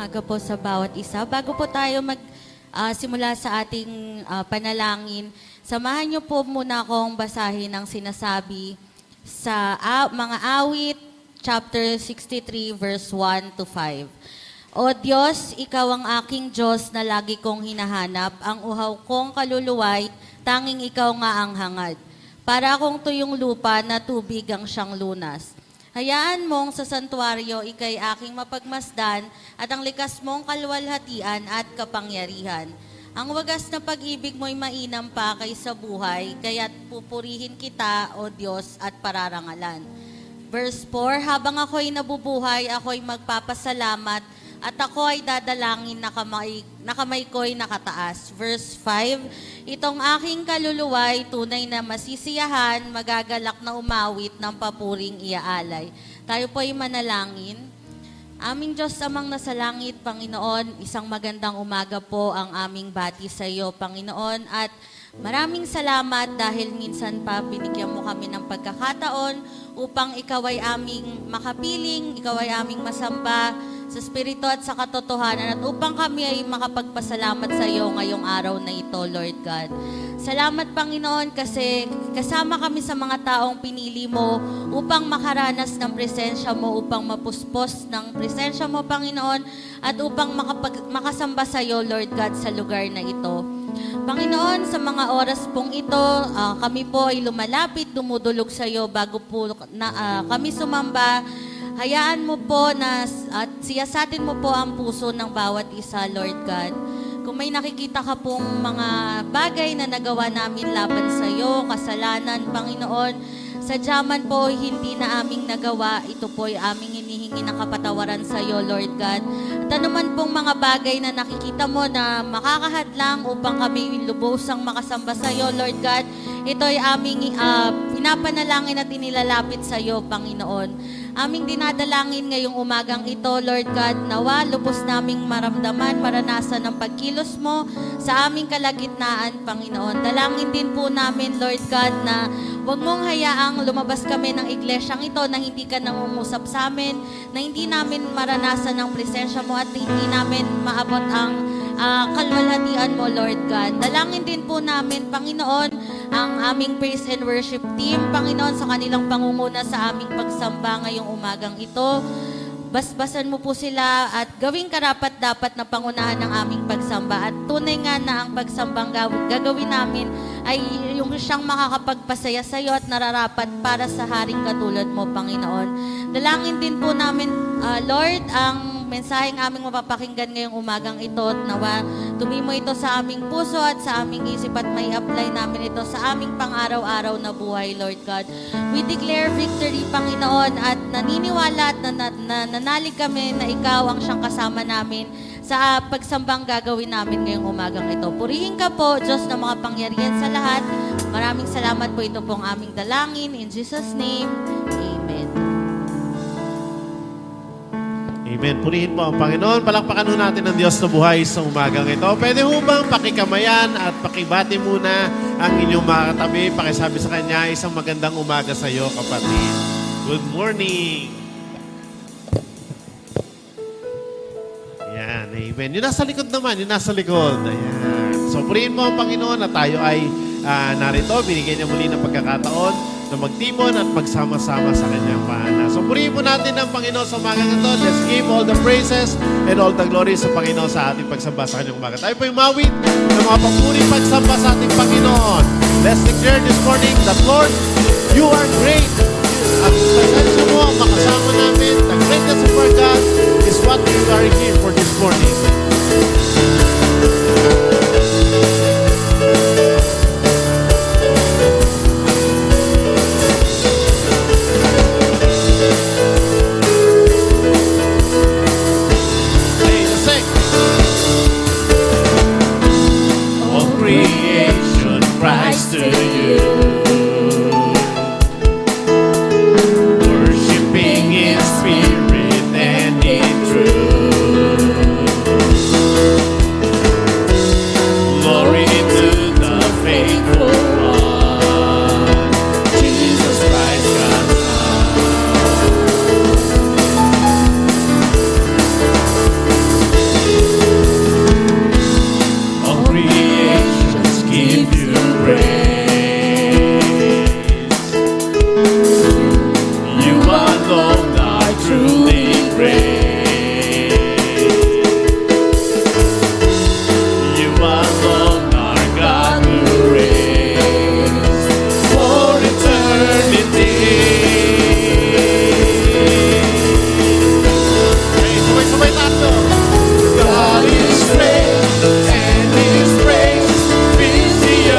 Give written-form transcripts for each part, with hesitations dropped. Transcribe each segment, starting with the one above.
umaga po sa bawat isa. Bago po tayo simula sa ating panalangin, samahan niyo po muna akong basahin ang sinasabi sa mga awit, chapter 63, verse 1 to 5. O Diyos, Ikaw ang aking Diyos na lagi kong hinahanap, ang uhaw kong kaluluway, tanging Ikaw nga ang hangad. Para akong tuyong lupa na tubig ang siyang lunas. Hayaan mong sa santuaryo ikay aking mapagmasdan at ang likas mong kaluwalhatian at kapangyarihan. Ang wagas na pag-ibig mo'y mainam pa kaysa buhay, kaya't pupurihin kita, O Diyos, at pararangalan. Verse 4, habang ako'y nabubuhay, ako'y magpapasalamat at ako ay dadalangin na kamay ko'y nakataas. Verse 5, itong aking kaluluway, tunay na masisiyahan, magagalak na umawit ng papuring iaalay. Tayo po'y manalangin. Aming Diyos amang nasa langit, Panginoon, isang magandang umaga po ang aming bati sa iyo, Panginoon, at maraming salamat dahil minsan pa binigyan mo kami ng pagkakataon upang ikaw ay aming makapiling, ikaw ay aming masamba sa Espiritu at sa katotohanan at upang kami ay makapagpasalamat sa iyo ngayong araw na ito, Lord God. Salamat, Panginoon, kasi kasama kami sa mga taong pinili mo upang makaranas ng presensya mo, upang mapuspos ng presensya mo, Panginoon, at upang makasamba sa iyo, Lord God, sa lugar na ito. Panginoon, sa mga oras pong ito, kami po ay lumalapit, dumudulog sa iyo bago po kami sumamba. Hayaan mo po at siyasatin mo po ang puso ng bawat isa, Lord God. Kung may nakikita ka pong mga bagay na nagawa namin laban sa iyo, kasalanan, Panginoon, sadyaman po hindi na aming nagawa, ito po ay aming hinihingi ng kapatawaran sa iyo, Lord God. At anuman pong mga bagay na nakikita mo na makakahadlang upang kami lubosang makasamba sa iyo, Lord God, ito ay aming pinapanalangin at inilalapit sa iyo, Panginoon. Aming dinadalangin ngayong umagang ito, Lord God, nawa lubos naming maramdaman, maranasan ng pagkilos mo sa aming kalagitnaan, Panginoon. Dalangin din po namin, Lord God, na huwag mong hayaang lumabas kami ng iglesyang ito na hindi ka nangungusap sa amin, na hindi namin maranasan ang presensya mo at hindi namin maabot ang kalwalhatian mo, Lord God. Dalangin din po namin, Panginoon, ang aming praise and worship team, Panginoon, sa kanilang pangunguna sa aming pagsamba ngayong umagang ito. Basbasan mo po sila at gawing karapat-dapat na pangunahan ng aming pagsamba. At tunay nga na ang pagsambang gagawin namin ay yung siyang makakapagpasaya sa iyo at nararapat para sa haring katulad mo, Panginoon. Dalangin din po namin, Lord, ang mensaheng aming mapapakinggan ngayong umagang ito at nawa tumimo ito sa aming puso at sa aming isip at may apply namin ito sa aming pang-araw-araw na buhay, Lord God. We declare victory, Panginoon, at naniniwala at nanalig kami na ikaw ang siyang kasama namin sa pagsambang gagawin namin ngayong umagang ito. Purihin ka po, Diyos na makapangyarihan sa lahat. Maraming salamat po, ito pong aming dalangin. In Jesus' name, Amen. Amen. Purihin po ang Panginoon. Palakpakan ho natin ang Diyos na buhay sa umagang ito. Pwede ho bang pakikamayan at pakibati muna ang inyong mga katabi? Pakisabi sa Kanya, isang magandang umaga sa iyo, kapatid. Good morning. Ayan. Amen. Yung nasa likod naman, yung nasa likod. Ayan. So, purihin mo ang Panginoon na tayo ay narito. Binigyan niya muli ng pagkakataon na magtipon at magsama-sama sa kanyang paanan. So, purihin po natin ang Panginoon sa umagang ito. Let's give all the praises and all the glory sa Panginoon sa ating pagsamba sa kanyang umaga. Tayo po yung mawit ng mga papuring pagsamba sa ating Panginoon. Let's declare this morning that, Lord, you are great. At pasensya mo ang makasama namin. The greatness of our God is what we are here for this morning. Creation cries to you, worshiping in spirit and in truth. creations give you praise. You alone are truly great. You alone are God who reigns for eternity. Okay, sabay-sabay tayo. God is great and His praise fills the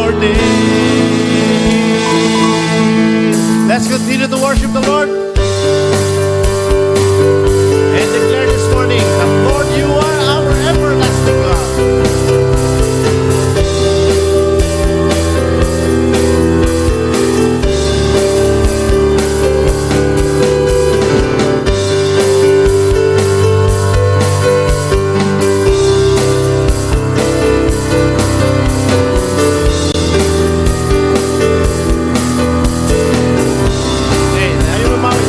your name. Let's continue to worship the Lord and declare this morning that, Lord, you are our everlasting God. Hey, ayaw mamawin.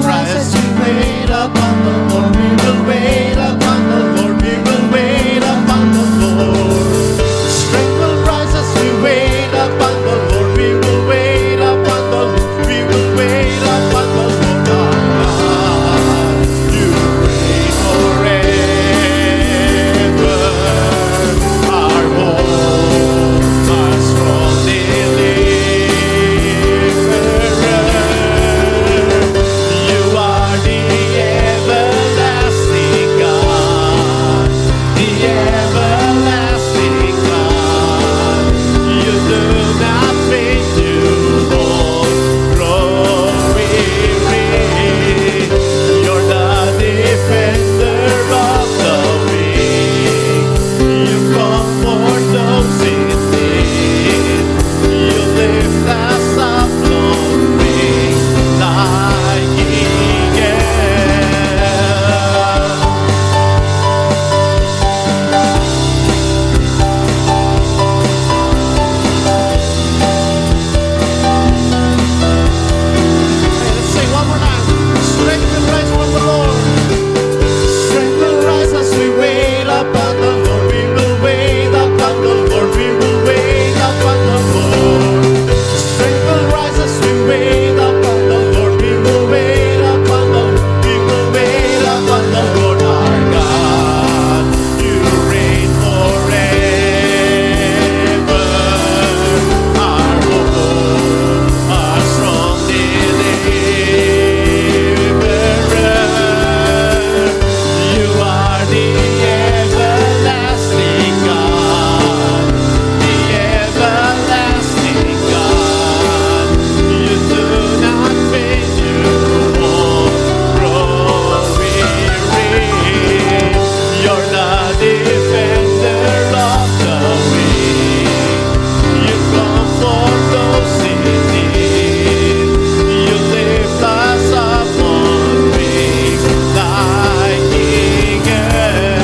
Rise as we wait upon the Lord, we will wait upon the Lord, we will wait upon the Lord. Strength will rise as we wait upon the Lord, we will wait upon the Lord, we will wait upon the Lord our God. You reign forever, our hope, our strong deliverer. You are the everlasting God, the everlasting God. You do not faint, you won't grow weary. You're the defender of the weak. You comfort those in need. You lift us up, Lord, wings like eagles. Let's sing one more time. Strength will rise from the Lord. Strength will rise as we wait upon the Lord. We will wait upon the Lord. We will wait upon the Lord. Strength will rise as we wait upon the Lord. We will wait upon the Lord. We will wait upon the Lord our God. You reign forever. Our hope, our strong deliverer. You are the everlasting God, the everlasting God. You do not faint, you won't grow weary. You're the defender of the weak. You comfort those in need. You lift us up on wings like eagles.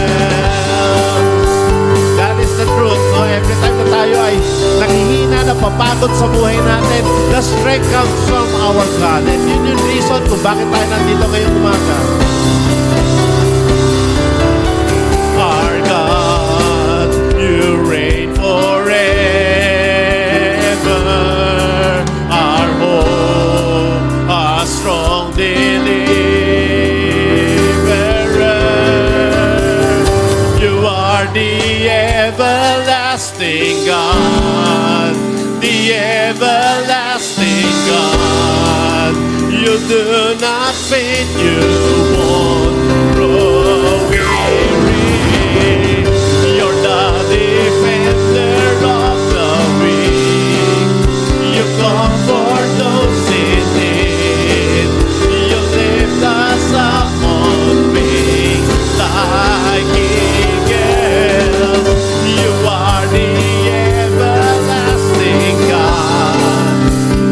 That is the truth, no? Every time na tayo ay naghihina, napapagod sa buhay natin, the strength comes from our God. And yun yung reason kung bakit tayo nandito ngayong umaga. Our God, you reign forever. Our hope, our strong deliverer. You are the everlasting God, the everlasting God. You do not faint, you won't grow weary. You're the defender of the weak. You comfort those in need. You lift us up on wings like eagles. You are the everlasting God,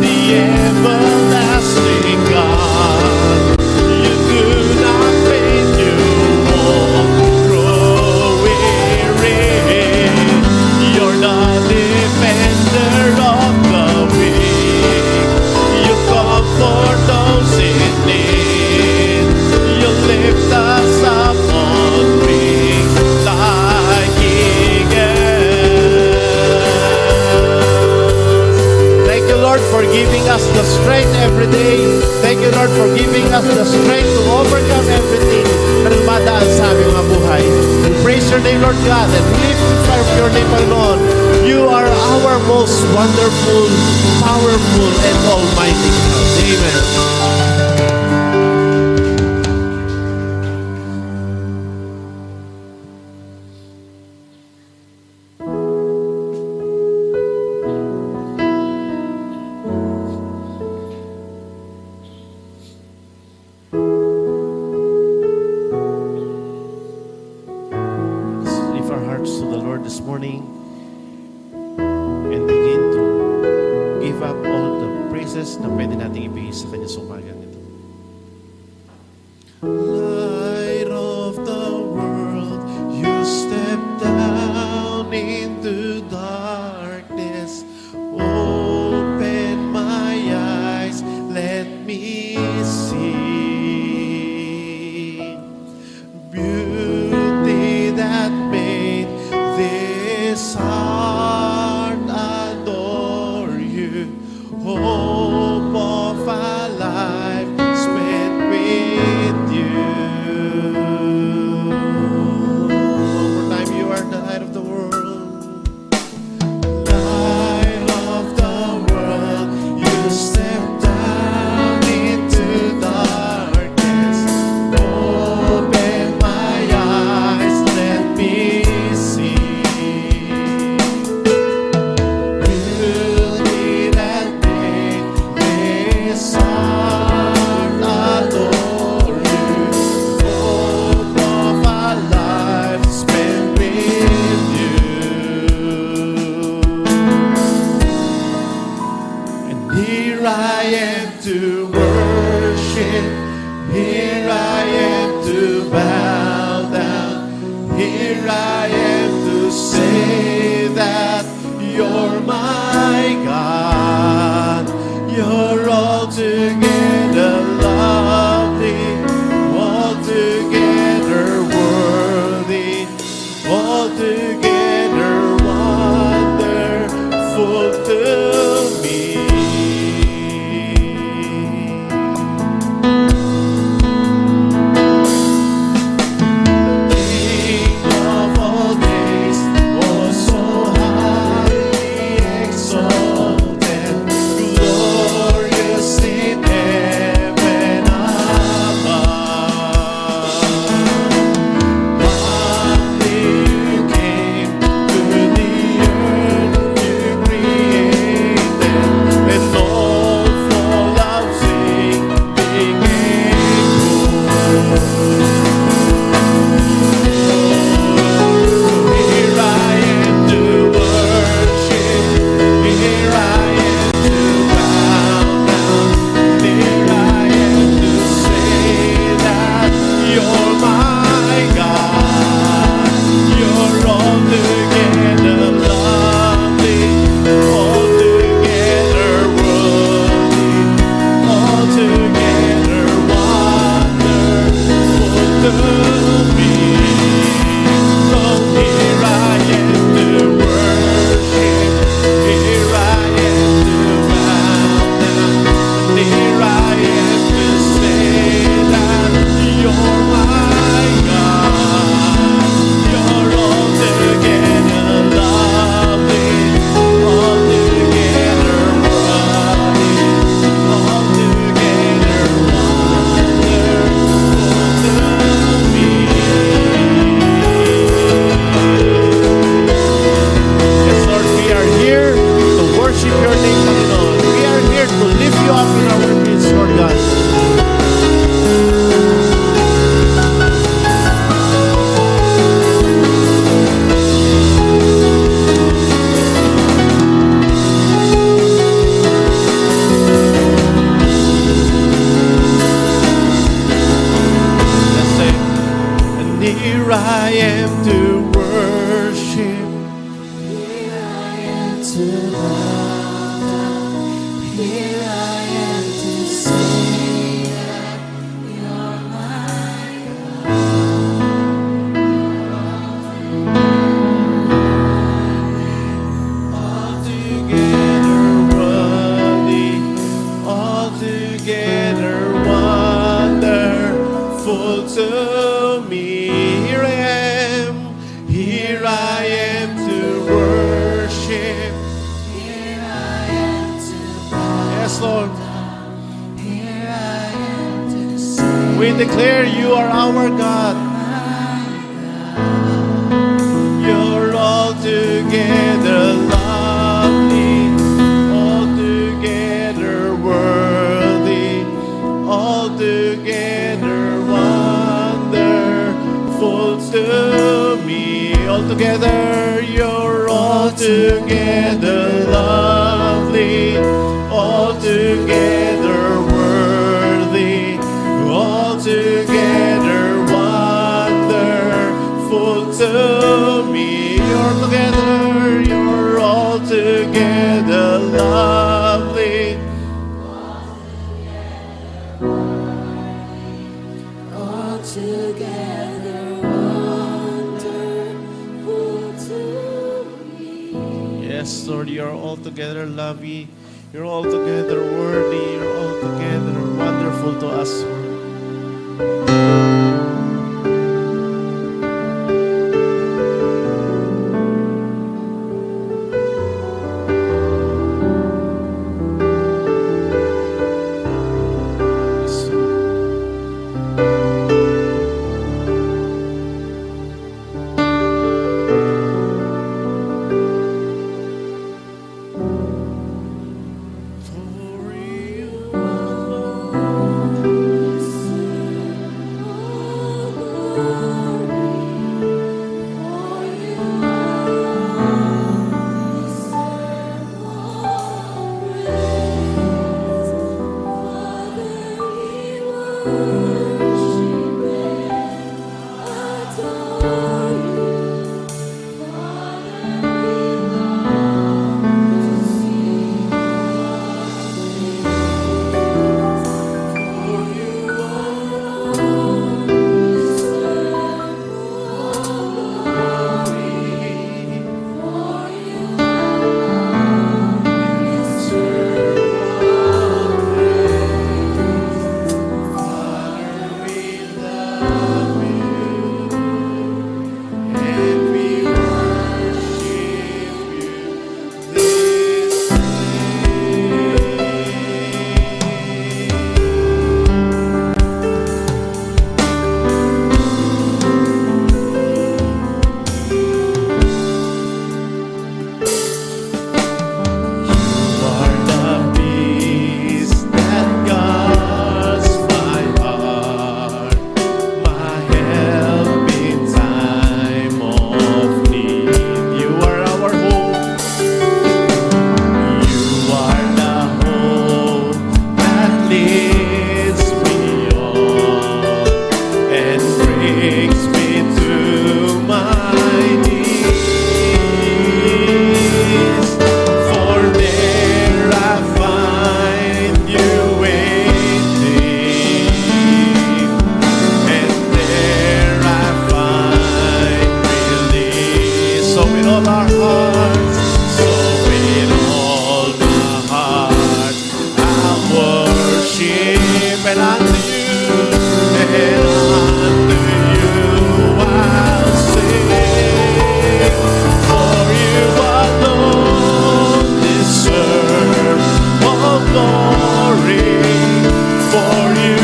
the everlasting God. You do not faint, you won't grow weary. You're the defender of the weak. You comfort those in need. You lift us up on wings like eagles. Thank you, Lord, for giving us the strength every day. Thank you, Lord, for giving us the strength to overcome everything na dumadaan sa aming mga buhay. We praise your name, Lord God, and lift up your name, Lord. You are our most wonderful, powerful, and almighty God. Amen. our hearts to the Lord this morning and begin to give up all the praises na pwede nating ibigay sa Kanya sa umagang ito. Light of the world, you step down into darkness. Open my eyes, let me see beauty that made this heart adore you. Hope of a life spent with you. One more time, you are the light of the world. Light of the world, you step down into darkness. Open my eyes, let me see beauty that made this heart adore you. Hope of a life spent with you. And here I am to worship, here I am to bow down, here I am to say that you're my God. You're altogether lovely, altogether worthy, altogether wonderful to me. King of all days, oh so highly exalted, glorious in heaven above. One day you came to the earth you created, and all for love's sake became born. Here I am to worship, here I am to bow down, here I am to say that you're my God. You're altogether lovely, altogether worthy, altogether wonderful to me. So here I am to worship, here I am to bow down, here I am to say that you're my God. You're altogether lovely, altogether worthy, altogether wonderful to me. Yes, Lord, we are here to worship your name, Panginoon. We are here to lift you up in our midst, Lord God. Let's say, and here I am to worship. Here I am to bow down. Here I am to say that you're my God. Altogether worthy, altogether wonderful to me. Here I am to worship. Here I am to bow. Yes, Lord. Here I am to say. We declare you are our God. You're altogether lovely, altogether worthy, altogether wonderful to me. together, you're all together lovely, all together worthy, all together wonderful to me. You're together, you're all together lovely. All together wonderful to me. Yes, Lord, you're all together lovely. You're all together worthy. You're all together wonderful to us, Lord. Yes, Lord. For you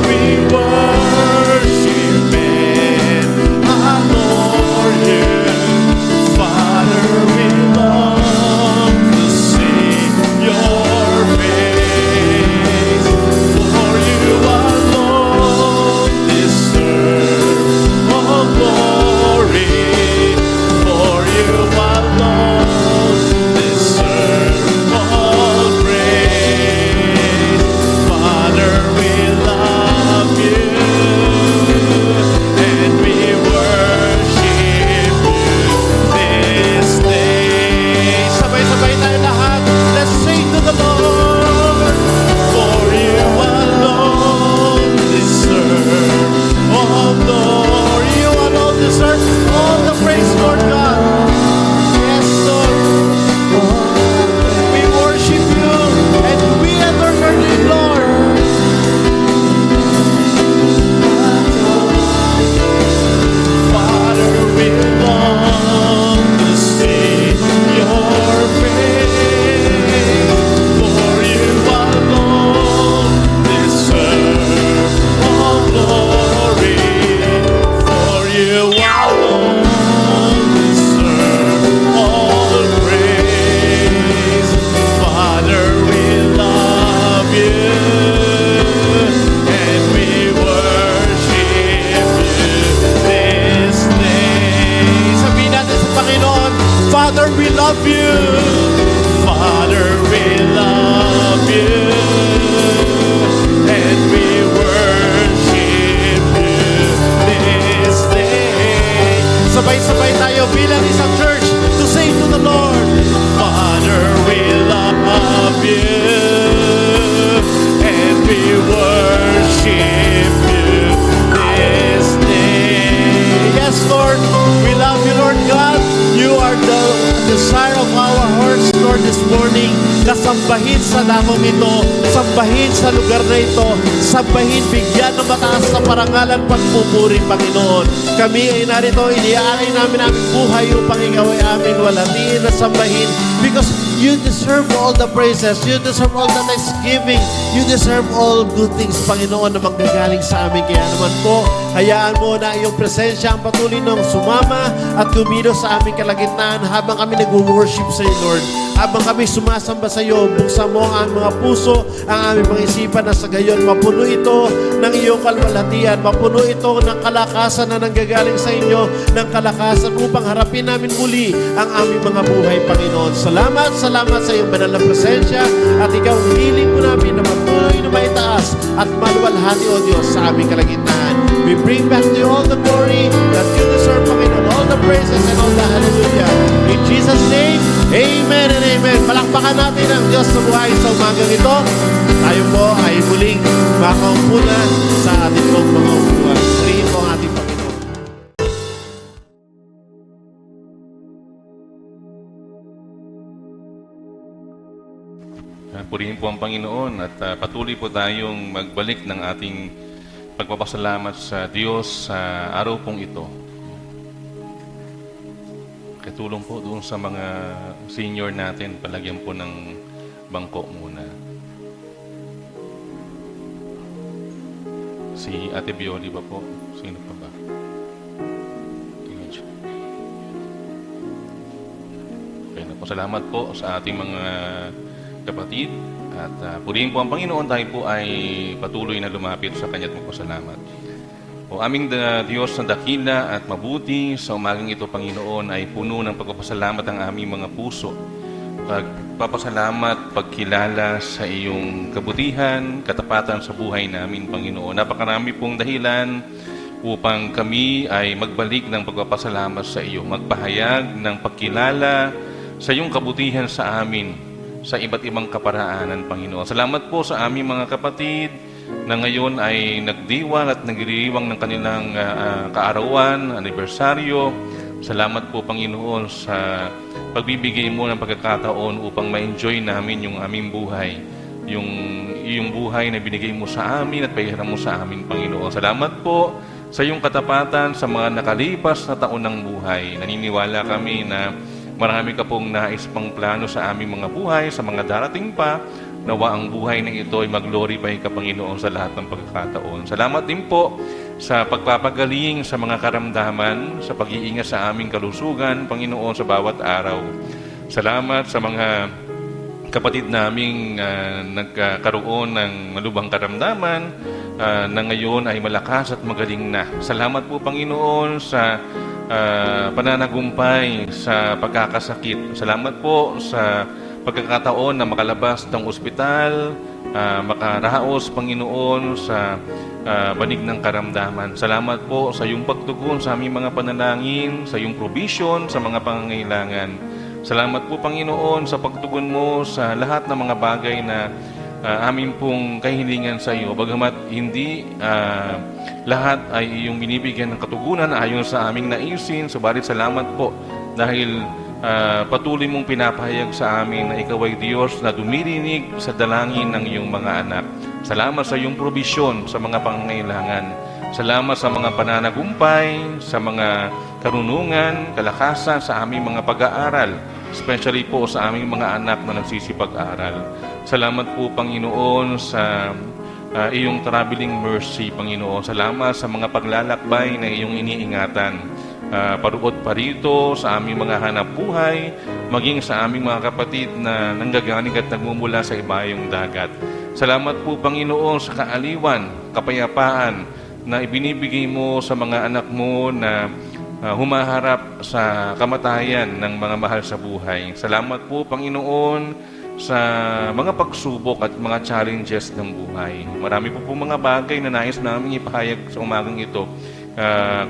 we sambahin sa dakong ito, sambahin sa lugar na ito, sambahin, bigyan ng mataas na parangalan, pagpupuri, Panginoon. Kami ay narito, iniaalay namin ang buhay upang ikaw ay amin walatiin at sambahin because you deserve all the praises, you deserve all the thanksgiving, you deserve all good things, Panginoon, na manggagaling sa amin. Kaya naman po, hayaan mo na iyong presensya ang patuloy ng sumama at kumilos sa aming kalagitnaan habang kami nag-worship sa iyo, Lord. Habang kami sumasamba sa iyo, buksan mo ang mga puso, ang aming mga isipan na sa gayon, mapuno ito ng iyong kalwalhatian, mapuno ito ng kalakasan na nanggagaling sa inyo, ng kalakasan upang harapin namin muli ang aming mga buhay, Panginoon. Salamat sa iyong banal na presensya at ikaw hiling mo namin na patuloy na maitaas at maluwalhati, O Diyos, sa aming kalagitnaan. We bring back to you all the glory that you deserve, Panginoon, all the praises and all the hallelujah. In Jesus' name, amen and amen. Palakpakan natin ang Diyos na buhay sa umagang ito. Tayo po ay muling makaupo na sa ating pong mga upuan. Purihin po ang ating Panginoon. Purihin po ang Panginoon at patuloy po tayong magbalik ng ating pagpapasalamat sa Diyos sa araw pong ito. Katulong po doon sa mga senior natin, palagyan po ng bangko muna. Si Ate Bioli ba po? Sino pa ba? Tingnan siya. Okay na po. Salamat po sa ating mga kapatid. At purihin po ang Panginoon, tayo po ay patuloy na lumapit sa Kanya at magpasalamat. O aming Diyos na dakila at mabuti, sa umagang ito, Panginoon, ay puno ng pagpapasalamat ang aming mga puso. Pagpapasalamat, pagkilala sa iyong kabutihan, katapatan sa buhay namin, Panginoon. Napakarami pong dahilan upang kami ay magbalik ng pagpapasalamat sa iyo, magpahayag ng pagkilala sa iyong kabutihan sa amin, sa iba't ibang kaparaanan, Panginoon. Salamat po sa aming mga kapatid na ngayon ay nagdiwang at nagdiriwang ng kanilang kaarawan, anibersaryo. Salamat po, Panginoon, sa pagbibigay mo ng pagkakataon upang ma-enjoy namin yung aming buhay. Yung buhay na binigay mo sa amin at pahiram mo sa amin, Panginoon. Salamat po sa iyong katapatan sa mga nakalipas na taon ng buhay. Naniniwala kami na marami ka pong nais pang plano sa aming mga buhay, sa mga darating pa. Nawa ang buhay na ito ay mag-glorify ka, Panginoon, sa lahat ng pagkakataon. Salamat din po sa pagpapagaling sa mga karamdaman, sa pag-iingat sa aming kalusugan, Panginoon, sa bawat araw. Salamat sa mga kapatid naming nagkaroon ng malubhang karamdaman na ngayon ay malakas at magaling na. Salamat po, Panginoon, sa pananagumpay sa pagkakasakit. Salamat po sa pagkakataon na makalabas ng ospital, makaraos, Panginoon, sa banig ng karamdaman. Salamat po sa iyong pagtugon sa aming mga panalangin, sa iyong provision sa mga pangangailangan. Salamat po, Panginoon, sa pagtugon mo sa lahat ng mga bagay na amin pong kahilingan sa iyo. Bagamat hindi lahat ay iyong binibigyan ng katugunan ayon sa aming naisin, subalit salamat po dahil patuloy mong pinapahayag sa amin na ikaw ay Diyos na dumirinig sa dalangin ng iyong mga anak. Salamat sa iyong probisyon sa mga pangangailangan. Salamat sa mga pananagumpay, sa mga karunungan, kalakasan sa aming mga pag-aaral, especially po sa aming mga anak na nagsisipag-aral. Salamat po, Panginoon, sa iyong traveling mercy, Panginoon. Salamat sa mga paglalakbay na iyong iniingatan. Paruot pa rito sa aming mga hanap buhay, maging sa aming mga kapatid na nanggagaling at nagmumula sa ibayong dagat. Salamat po, Panginoon, sa kaaliwan, kapayapaan na ibinibigay mo sa mga anak mo na humaharap sa kamatayan ng mga mahal sa buhay. Salamat po, Panginoon, sa mga pagsubok at mga challenges ng buhay. Marami po mga bagay na nais namin ipahayag sa umagang ito.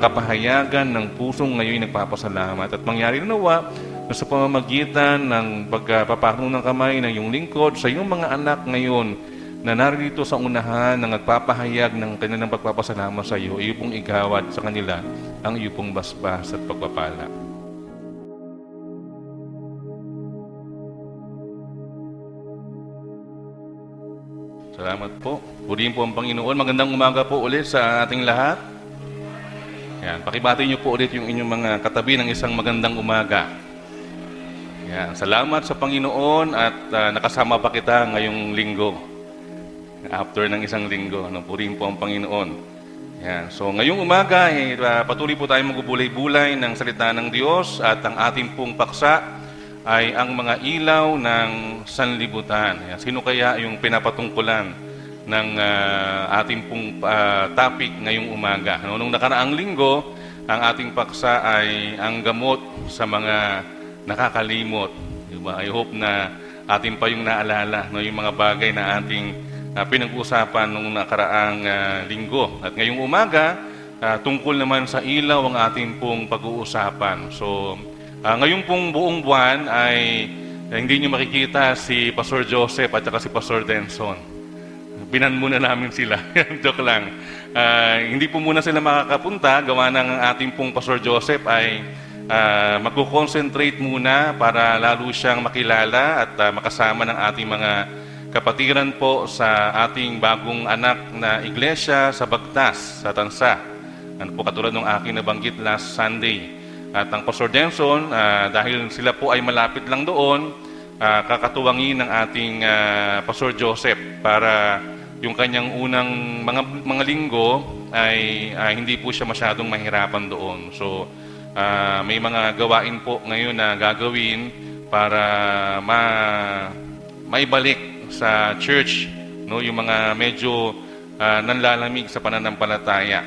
Kapahayagan ng pusong ngayon nagpapasalamat at mangyari nawa na sa pamamagitan ng pagpapahong ng kamay ng iyong lingkod sa iyong mga anak ngayon na narito sa unahan na nagpapahayag ng kanilang pagpapasalamat sa iyo, iyo pong igawad sa kanila ang iyo pong basbas at pagpapala. Salamat po. Purihin po ang Panginoon. Magandang umaga po ulit sa ating lahat. Yan, pakibati niyo po ulit yung inyong mga katabi ng isang magandang umaga. Yan, salamat sa Panginoon at nakasama pa kita ngayong linggo. After ng isang linggo, purihin po ang Panginoon. Yan. So ngayong umaga, patuloy po tayong magbubulay-bulay ng salita ng Diyos at ang ating pong paksa ay ang mga ilaw ng sanlibutan. Yan. Sino kaya yung pinapatungkulan ng ating pong topic ngayong umaga? Nung nakaraang linggo, ang ating paksa ay ang gamot sa mga nakakalimot. Diba? I hope na ating pa yung naalala, yung mga bagay na ating pinag-usapan nung nakaraang linggo. At ngayong umaga, tungkol naman sa ilaw ang ating pong pag-uusapan. So, ngayong pong buong buwan ay hindi nyo makikita si Pastor Joseph at saka si Pastor Denson. Binan muna namin sila. Joke lang. Hindi po muna sila makakapunta. Gawa ng ating pong Pastor Joseph ay magko-concentrate muna para lalo siyang makilala at makasama ng ating mga kapatiran po sa ating bagong anak na iglesia sa Bagtas, sa Tansa. Ano po katulad ng aking nabanggit last Sunday. At ang Pastor Denson, dahil sila po ay malapit lang doon, kakatuwangin ng ating Pastor Joseph para yung kanyang unang mga linggo ay hindi po siya masyadong mahirapan doon. So, may mga gawain po ngayon na gagawin para maibalik sa church, yung mga medyo nanlalamig sa pananampalataya,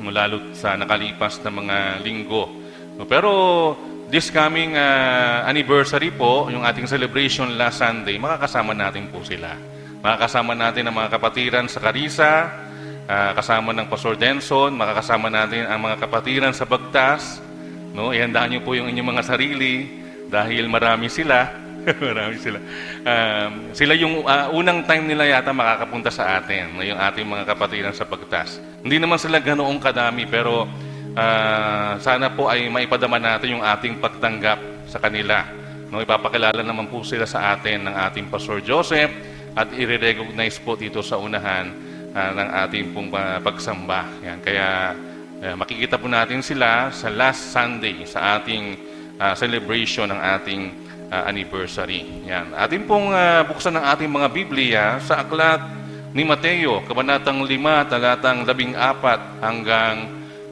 lalo sa nakalipas na mga linggo. Pero this coming anniversary po, yung ating celebration last Sunday, makakasama natin po sila. Makakasama natin ang mga kapatiran sa Carissa, kasama ng Pastor Denson, makakasama natin ang mga kapatiran sa Bagtas. Ihandaan niyo po yung inyong mga sarili dahil marami sila. Marami sila. Sila yung unang time nila yata makakapunta sa atin, yung ating mga kapatiran sa Bagtas. Hindi naman sila ganoong kadami, pero sana po ay maipadama natin yung ating pagtanggap sa kanila. Ipapakilala naman po sila sa atin ng ating Pastor Joseph at i-recognize po dito sa unahan ng ating pong pagsamba. Yan. Kaya makikita po natin sila sa last Sunday sa ating celebration ng ating anniversary. Yan. Atin pong buksan ng ating mga Biblia sa aklat ni Mateo, kabanatang 5, talatang 14 hanggang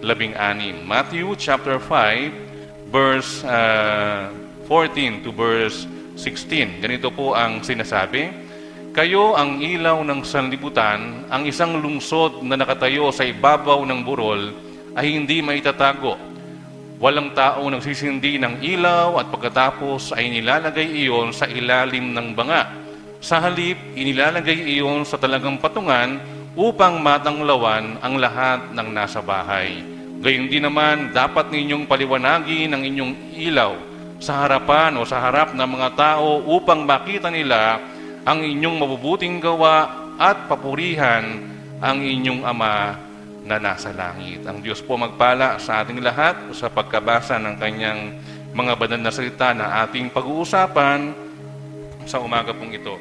16. Matthew chapter 5, verse 14 to verse 16. Ganito po ang sinasabi: Kayo ang ilaw ng sanlibutan, ang isang lungsod na nakatayo sa ibabaw ng burol ay hindi maitatago. Walang tao nagsisindi ng ilaw at pagkatapos ay nilalagay iyon sa ilalim ng banga. Sa halip, inilalagay iyon sa talagang patungan upang matanglawan ang lahat ng nasa bahay. Gayun din naman, dapat ninyong paliwanagin ang inyong ilaw sa harapan o sa harap ng mga tao upang makita nila ang inyong mabubuting gawa at papurihan ang inyong Ama na nasa langit. Ang Diyos po magpala sa ating lahat sa pagkabasa ng kanyang mga banal na salita na ating pag-uusapan sa umaga pong ito.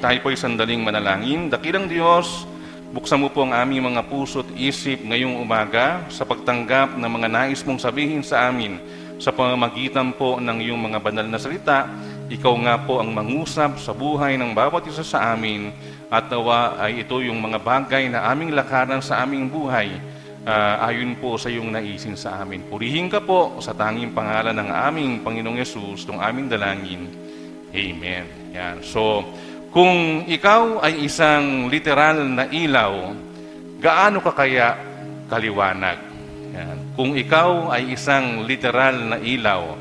Tayo po ay sandaling manalangin. Dakilang Diyos, buksan mo po ang aming mga puso at isip ngayong umaga sa pagtanggap ng mga nais mong sabihin sa amin sa pamamagitan po ng iyong mga banal na salita. Ikaw nga po ang mangusap sa buhay ng bawat isa sa amin at nawa ay ito yung mga bagay na aming lakaran sa aming buhay ayon po sa iyong naisin sa amin. Purihin ka po sa tanging pangalan ng aming Panginoong Yesus, itong aming dalangin. Amen. Yan. So, kung ikaw ay isang literal na ilaw, gaano ka kaya kaliwanag? Yan. Kung ikaw ay isang literal na ilaw,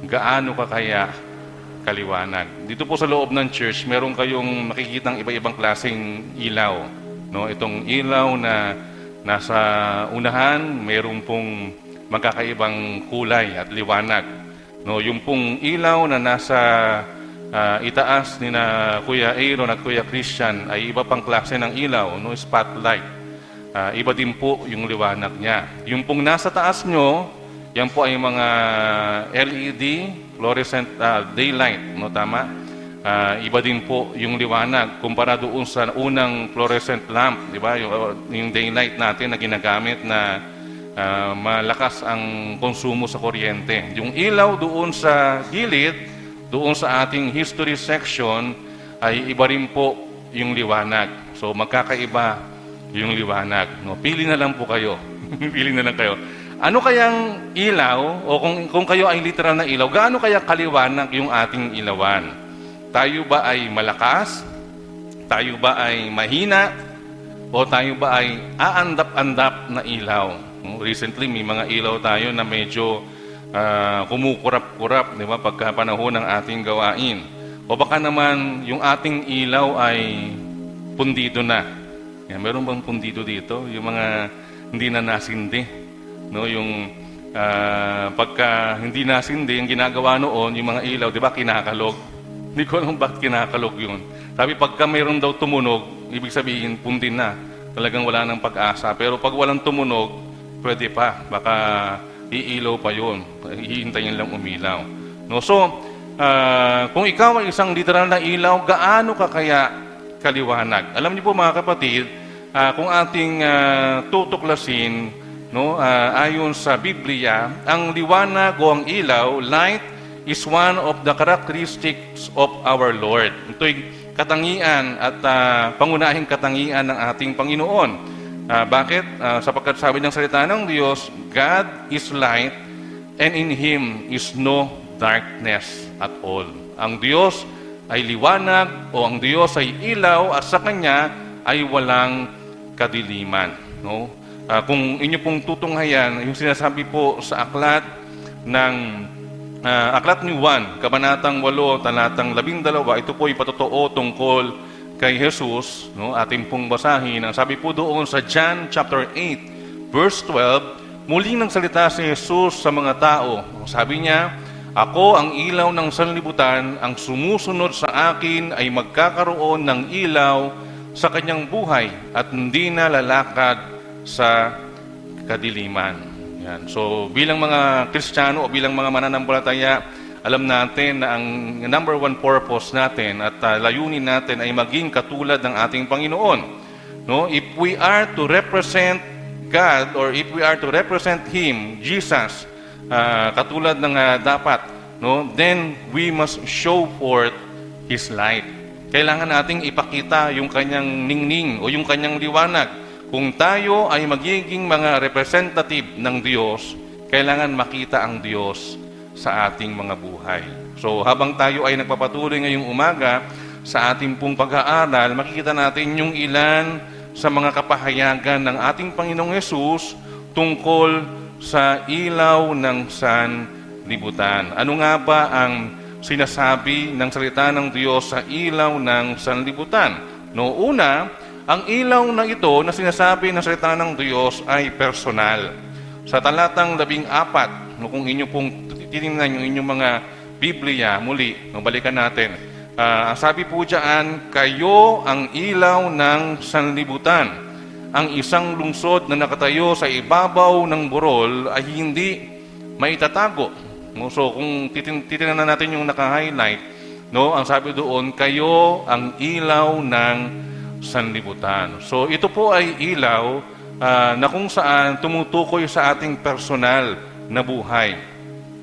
gaano ka kaya kaliwanag? Dito po sa loob ng church, meron kayong makikitang iba-ibang klaseng ilaw. Itong ilaw na nasa unahan, meron pong magkakaibang kulay at liwanag. Yung pong ilaw na nasa itaas ni na Kuya Aaron at Kuya Christian ay iba pang klase ng ilaw, spotlight. Iba din po yung liwanag niya. Yung pong nasa taas nyo, yan po ay mga LED, fluorescent daylight, tama? Iba din po yung liwanag kumpara doon sa unang fluorescent lamp, di ba? Yung daylight natin na ginagamit na malakas ang konsumo sa kuryente. Yung ilaw doon sa gilid, doon sa ating history section, ay iba rin po yung liwanag. So magkakaiba yung liwanag. No? Pili na lang po kayo. Pili na lang kayo. Ano kayang ilaw, o kung kayo ay literal na ilaw, gaano kaya kaliwanag yung ating ilawan? Tayo ba ay malakas? Tayo ba ay mahina? O tayo ba ay aandap-andap na ilaw? Recently, may mga ilaw tayo na medyo kumukurap-kurap, di ba, pagka panahon ng ating gawain. O baka naman yung ating ilaw ay pundido na. Yan, meron bang pundido dito? Yung mga hindi na nasindi. No, yung pagka hindi nasindi, yung ginagawa noon, yung mga ilaw, di ba, kinakalog. Hindi ko alam bakit kinakalog yun. Sabi, pagka mayroon daw tumunog, ibig sabihin, pundin na. Talagang wala nang pag-asa. Pero pag walang tumunog, pwede pa. Baka iilaw pa yun. Hihintayin lang umilaw. No? So, kung ikaw ay isang literal na ilaw, gaano ka kaya kaliwanag? Alam niyo po mga kapatid, kung ating tutuklasin, no, ayon sa Biblia, ang liwanag o ang ilaw, light, is one of the characteristics of our Lord. Ito'y katangian at pangunahing katangian ng ating Panginoon. Bakit? Sapagkat sabi ng salita ng Diyos, God is light and in Him is no darkness at all. Ang Diyos ay liwanag o ang Diyos ay ilaw at sa Kanya ay walang kadiliman. No? Kung inyo pong tutunghayan, yung sinasabi po sa aklat ng Aklat ni Juan, Kabanatang 8, Talatang 12, ito po ay patotoo tungkol kay Jesus, no? Ating pong basahin. Ang sabi po doon sa John chapter 8, verse 12, muli nang salita si Jesus sa mga tao. Sabi niya, ako ang ilaw ng sanlibutan, ang sumusunod sa akin ay magkakaroon ng ilaw sa kanyang buhay at hindi na lalakad sa kadiliman. Yan. So bilang mga Kristiyano o bilang mga mananampalataya, alam natin na ang number one purpose natin at layunin natin ay maging katulad ng ating Panginoon. No? If we are to represent God or if we are to represent Him, Jesus, katulad ng dapat, no? Then we must show forth His light. Kailangan nating ipakita yung kanyang ningning o yung kanyang liwanag. Kung tayo ay magiging mga representative ng Diyos, kailangan makita ang Diyos sa ating mga buhay. So habang tayo ay nagpapatuloy ngayong umaga sa ating pong pag-aaral, makikita natin yung ilan sa mga kapahayagan ng ating Panginoong Yesus tungkol sa ilaw ng sanlibutan. Ano nga ba ang sinasabi ng salita ng Diyos sa ilaw ng sanlibutan? No, una, ang ilaw na ito na sinasabi ng salita ng Diyos ay personal. Sa talatang 14, kung inyo pong titingnan yung inyong mga Biblia, muli, balikan natin. Sabi po dyan, kayo ang ilaw ng sanlibutan. Ang isang lungsod na nakatayo sa ibabaw ng burol ay hindi maitatago. So kung titingnan natin yung naka-highlight, no, ang sabi doon, kayo ang ilaw ng sanlibutan. So ito po ay ilaw na kung saan tumutukoy sa ating personal na buhay.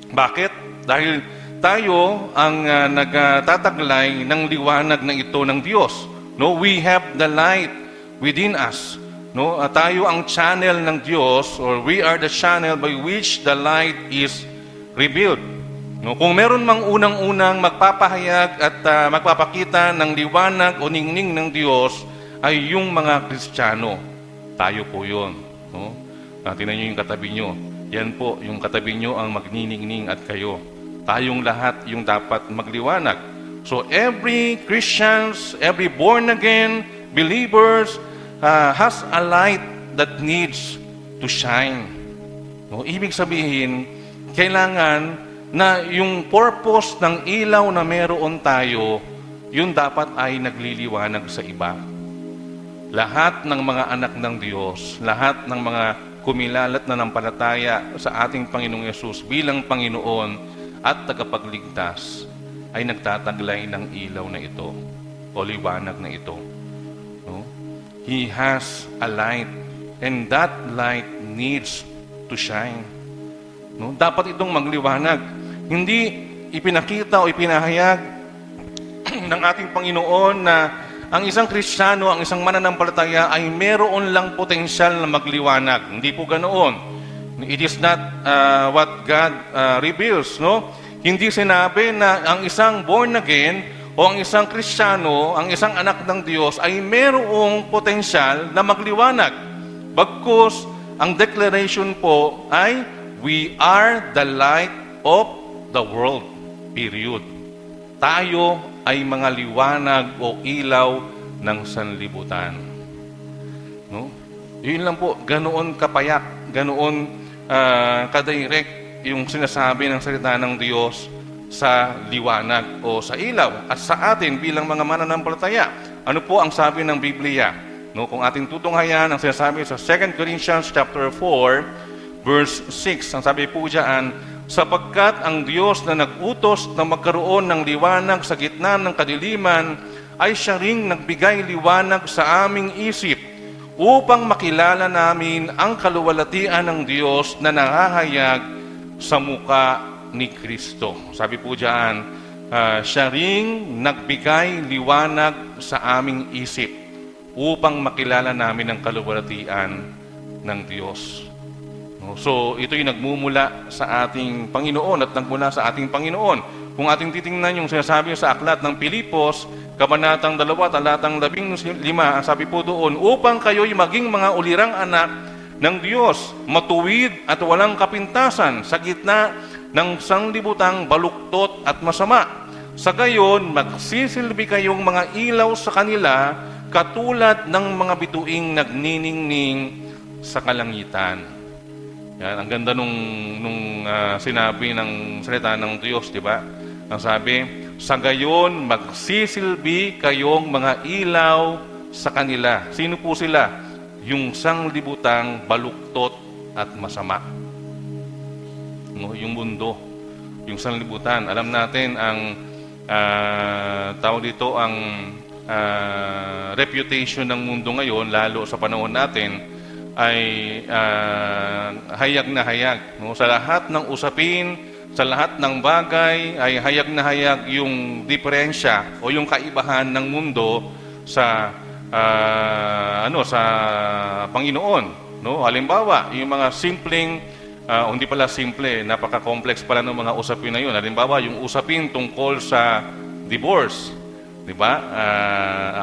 Bakit? Dahil tayo ang nagtataglay ng liwanag na ito ng Diyos. No, we have the light within us. No, tayo ang channel ng Diyos, or we are the channel by which the light is revealed. No, kung meron mang unang-unang magpapahayag at magpapakita ng liwanag o ningning ng Diyos, ay yung mga Kristiyano. Tayo po yun. No? Tingnan nyo yung katabi nyo. Yan po, yung katabi nyo ang magniningning at kayo. Tayong lahat yung dapat magliwanag. So every Christians, every born-again believers has a light that needs to shine. No? Ibig sabihin, kailangan na yung purpose ng ilaw na meron tayo, yun dapat ay nagliliwanag sa iba. Lahat ng mga anak ng Diyos, lahat ng mga kumilalat na nampalataya sa ating Panginoong Yesus bilang Panginoon at tagapagligtas, ay nagtataglay ng ilaw na ito o liwanag na ito. No? He has a light and that light needs to shine. No? Dapat itong magliwanag. Hindi ipinakita o ipinahayag ng ating Panginoon na ang isang Kristiyano, ang isang mananampalataya ay meron lang potensyal na magliwanag. Hindi po ganoon. It is not what God reveals, no? Hindi sinabi na ang isang born again o ang isang Kristiyano, ang isang anak ng Diyos ay merong potensyal na magliwanag. Bagkus, ang declaration po ay, we are the light of the world. Period. Tayo ay mga liwanag o ilaw ng sanlibutan. No? Yun lang po, ganoon kapayak, ganoon kadirect yung sinasabi ng salita ng Diyos sa liwanag o sa ilaw. At sa atin bilang mga mananampalataya, ano po ang sabi ng Biblia? No, kung ating tutunghayan ang sinasabi sa 2 Corinthians chapter 4, verse 6, ang sabi po diyan, sapagkat ang Diyos na nag-utos na magkaroon ng liwanag sa gitna ng kadiliman ay siya ring nagbigay liwanag sa aming isip upang makilala namin ang kaluwalhatian ng Diyos na nangahayag sa muka ni Kristo. Sabi po diyan, siya ring nagbigay liwanag sa aming isip upang makilala namin ang kaluwalhatian ng Diyos. So, ito'y nagmumula sa ating Panginoon at nagmula sa ating Panginoon. Kung ating titingnan yung sinasabi sa aklat ng Pilipos, Kabanatang 2, talatang 15, ang sabi po doon, upang kayo'y maging mga ulirang anak ng Diyos, matuwid at walang kapintasan sa gitna ng sanglibutang baluktot at masama. Sa gayon, magsisilbi kayong mga ilaw sa kanila katulad ng mga bituing nagniningning sa kalangitan. Yan, ang ganda nung sinabi ng salita ng Diyos, di ba? Ang sabi, sa gayon, magsisilbi kayong mga ilaw sa kanila. Sino po sila? Yung sanglibutang baluktot at masama. No, yung mundo, yung sanglibutan. Alam natin ang tawag dito, ang reputation ng mundo ngayon, lalo sa panahon natin, ay hayag na hayag. No? Sa lahat ng usapin, sa lahat ng bagay, ay hayag na hayag yung diferensya o yung kaibahan ng mundo sa sa Panginoon. No? Halimbawa, yung mga simpleng, hindi pala simple, napaka-complex pala ng mga usapin na yun. Halimbawa, yung usapin tungkol sa divorce. Di ba?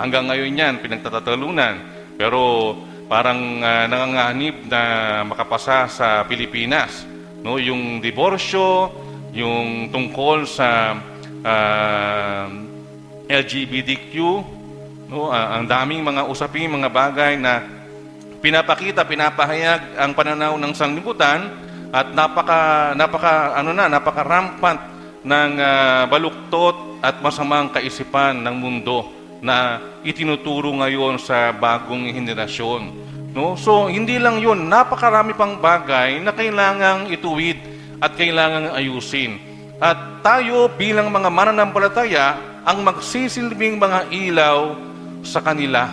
Hanggang ngayon yan, pinagtatatalunan. Pero parang nanganganib na makapasa sa Pilipinas. No, yung diborsyo, yung tungkol sa LGBTQ, no, ang daming mga usaping, mga bagay na pinapahayag ang pananaw ng sanlibutan at napaka-rampant ng baluktot at masamang kaisipan ng mundo na itinuturo ngayon sa bagong henerasyon. No? So, hindi lang yun. Napakarami pang bagay na kailangang ituwid at kailangang ayusin. At tayo bilang mga mananampalataya ang magsisilbing mga ilaw sa kanila.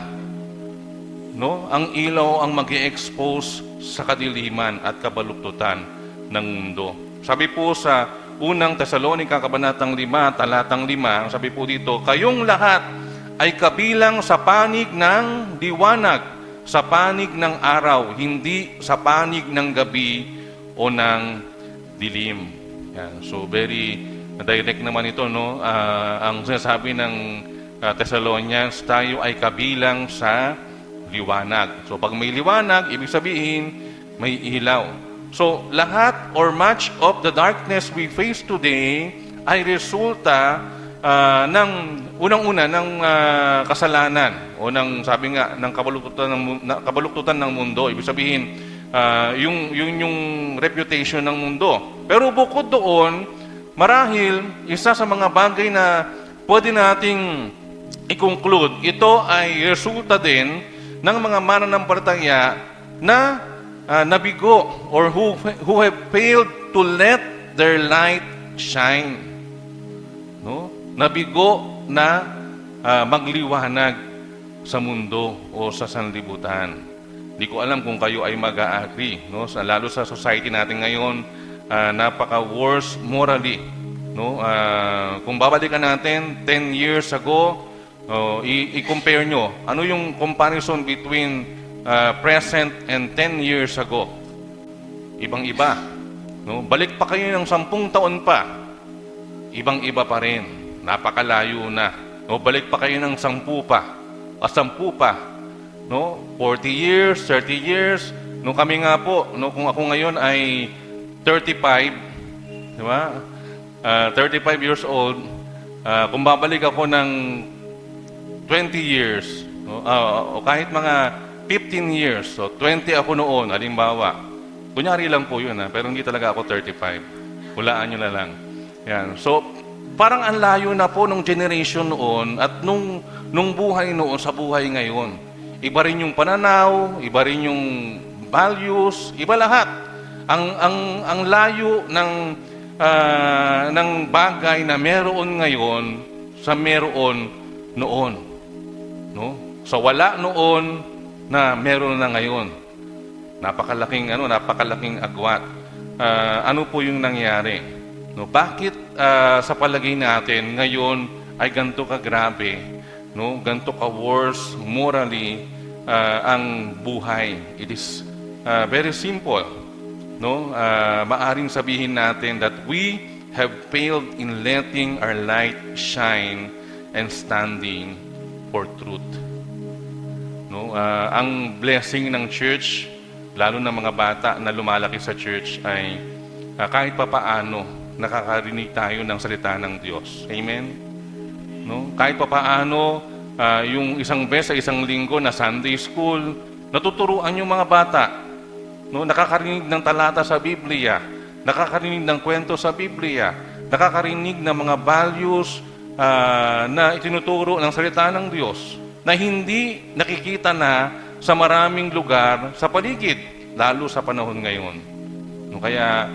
No? Ang ilaw ang mag-i-expose sa kadiliman at kabaluktutan ng mundo. Sabi po sa unang Tesalonica, Kabanatang 5, talatang 5, sabi po dito, kayong lahat ay kabilang sa panig ng liwanag, sa panig ng araw, hindi sa panig ng gabi o ng dilim. Yan. So, very direct naman ito, no? Ang sinasabi ng Thessalonians, tayo ay kabilang sa liwanag. So, pag may liwanag, ibig sabihin, may ilaw. So, lahat or much of the darkness we face today ay resulta ng unang-una ng kasalanan o ng sabi nga ng kabaluktutan ng mundo. Ibig sabihin yung reputation ng mundo. Pero bukod doon, marahil isa sa mga bagay na pwede nating i-conclude, ito ay resulta din ng mga mananampalataya na nabigo or who have failed to let their light shine. No? nabigo na magliwanag sa mundo o sa sanlibutan. Hindi ko alam kung kayo ay mag-a-agree, no? Lalo sa society natin ngayon, napaka-worse morally. No? Kung babalikan natin 10 years ago, i-compare nyo, ano yung comparison between present and 10 years ago? Ibang-iba. No? Balik pa kayo ng 10 taon pa, ibang-iba pa rin. Napakalayo na. No? Balik pa kayo ng 10 pa, 10 pa. No? 40 years, 30 years. No, kami nga po, no, kung ako ngayon ay 35, di ba? 35 years old, kung babalik ako ng 20 years, no, o kahit mga 15 years, so 20 ako noon, halimbawa, kunyari lang po yun, pero hindi talaga ako 35. Hulaan nyo na lang. Yan. So, parang ang layo na po nung generation noon at nung buhay noon sa buhay ngayon. Iba rin yung pananaw, iba rin yung values, iba lahat. Ang layo ng bagay na meron ngayon sa meron noon. No? Sa wala noon na meron na ngayon. Napakalaking agwat. Ano po yung nangyari? No, bakit sa palagay natin ngayon ay ganito kagrabe, no? Ganito ka-worse morally ang buhay? It is very simple. No, maaring sabihin natin that we have failed in letting our light shine and standing for truth. No, ang blessing ng church, lalo na mga bata na lumalaki sa church, ay kahit papaano nakakarinig tayo ng salita ng Diyos. Amen. No, kahit papaano yung isang beses sa isang linggo na Sunday school, natuturuan yung mga bata. No, nakakarinig ng talata sa Biblia, nakakarinig ng kwento sa Biblia, nakakarinig ng mga values na itinuturo ng salita ng Diyos na hindi nakikita na sa maraming lugar sa paligid, lalo sa panahon ngayon. No, kaya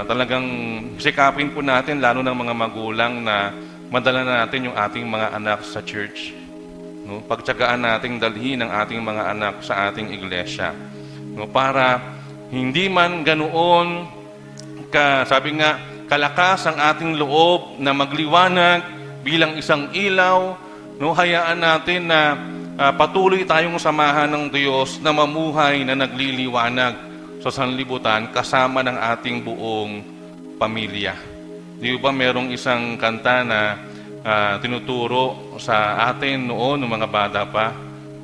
talagang sikapin po natin, lalo ng mga magulang, na madala natin yung ating mga anak sa church. No, pagtiyagaan nating dalhin ang ating mga anak sa ating iglesia. No, para hindi man ganoon sabi nga, kalakas ang ating loob na magliwanag bilang isang ilaw, no, hayaan natin na patuloy tayong samahan ng Diyos na mamuhay na nagliliwanag sa sanlibutan kasama ng ating buong pamilya. Di ba merong isang kanta na tinuturo sa atin noon, ng mga bata pa,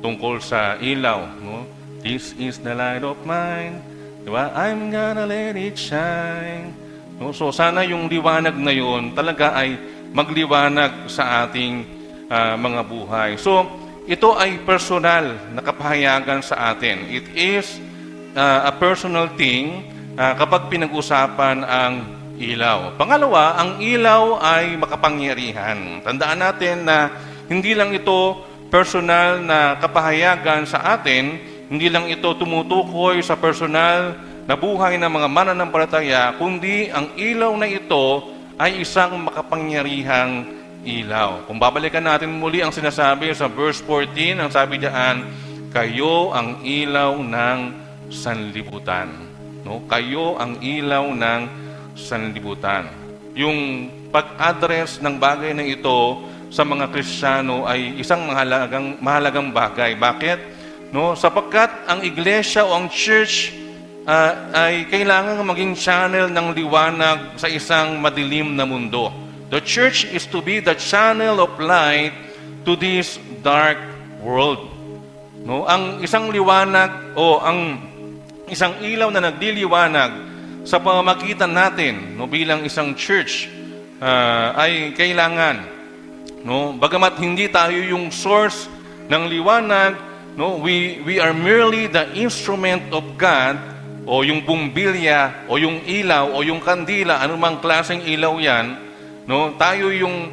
tungkol sa ilaw, no? This is the light of mine, diba? I'm gonna let it shine. No? So sana yung liwanag na yun talaga ay magliwanag sa ating mga buhay. So ito ay personal na kapahayagan sa atin. It is a personal thing kapag pinag-usapan ang ilaw. Pangalawa, ang ilaw ay makapangyarihan. Tandaan natin na hindi lang ito personal na kapahayagan sa atin, hindi lang ito tumutukoy sa personal na buhay ng mga mananampalataya, kundi ang ilaw na ito ay isang makapangyarihang ilaw. Kung babalikan natin muli ang sinasabi sa verse 14, ang sabi diyan, kayo ang ilaw ng sanlibutan. No? Kayo ang ilaw ng sanlibutan. Yung pag-address ng bagay na ito sa mga Kristiyano ay isang mahalagang bagay. Bakit? No, sapagkat ang iglesia o ang church ay kailangan maging channel ng liwanag sa isang madilim na mundo. The church is to be the channel of light to this dark world. No, ang isang liwanag o ang isang ilaw na nagliliwanag sa pamamagitan natin, no, bilang isang church ay kailangan, no, bagamat hindi tayo yung source ng liwanag, no, we are merely the instrument of God, o yung bumbilya, o yung ilaw, o yung kandila, anumang klaseng ilaw yan, no, tayo yung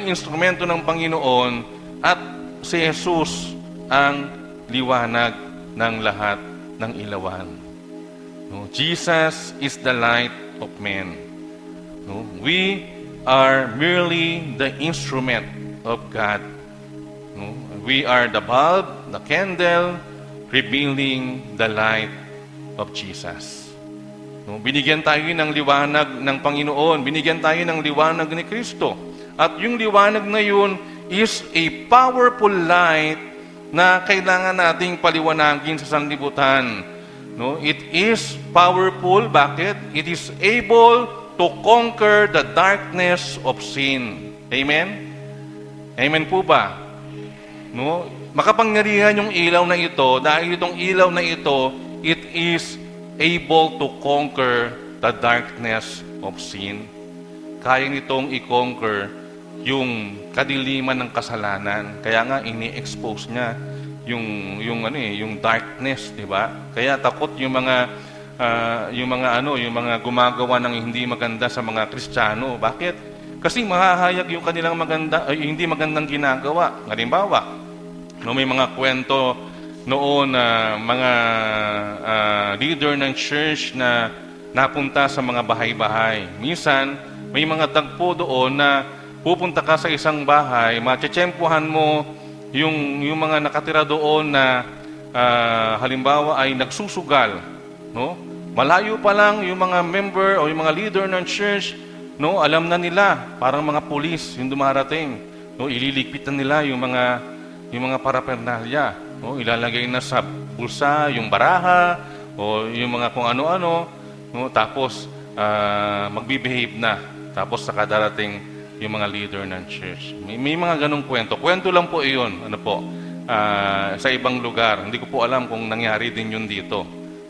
instrumento ng Panginoon, at si Jesus ang liwanag ng lahat ng ilawan. No, Jesus is the light of men. No, we are merely the instrument of God. No? We are the bulb, the candle, revealing the light of Jesus. No? Binigyan tayo ng liwanag ng Panginoon. Binigyan tayo ng liwanag ni Kristo. At yung liwanag na yun is a powerful light na kailangan nating paliwanagin sa sanlibutan. No? It is powerful. Bakit? It is able to conquer the darkness of sin. Amen? Amen po ba? No? Makapangyarihan yung ilaw na ito dahil itong ilaw na ito, it is able to conquer the darkness of sin. Kaya nitong i-conquer yung kadiliman ng kasalanan. Kaya nga ini-expose niya yung darkness, di ba? Kaya takot yung mga gumagawa ng hindi maganda sa mga Kristiyano. Bakit? Kasi mahahayag yung kanilang hindi magandang ginagawa. Halimbawa, may mga kwento noon na mga leader ng church na napunta sa mga bahay-bahay. Minsan, may mga tagpo doon na pupunta ka sa isang bahay, matsetsempuhan mo yung mga nakatira doon na halimbawa ay nagsusugal. No? Malayo pa lang yung mga member o yung mga leader ng church, no, alam na nila, parang mga pulis yung dumarating. No, ililigpit na nila yung mga paraphernalia. No, ilalagay na sa bulsa yung baraha o yung mga kung ano-ano, no, tapos magbibehave na. Tapos saka darating yung mga leader ng church. May mga ganong kwento. Kwento lang po iyon, sa ibang lugar. Hindi ko po alam kung nangyari din yun dito.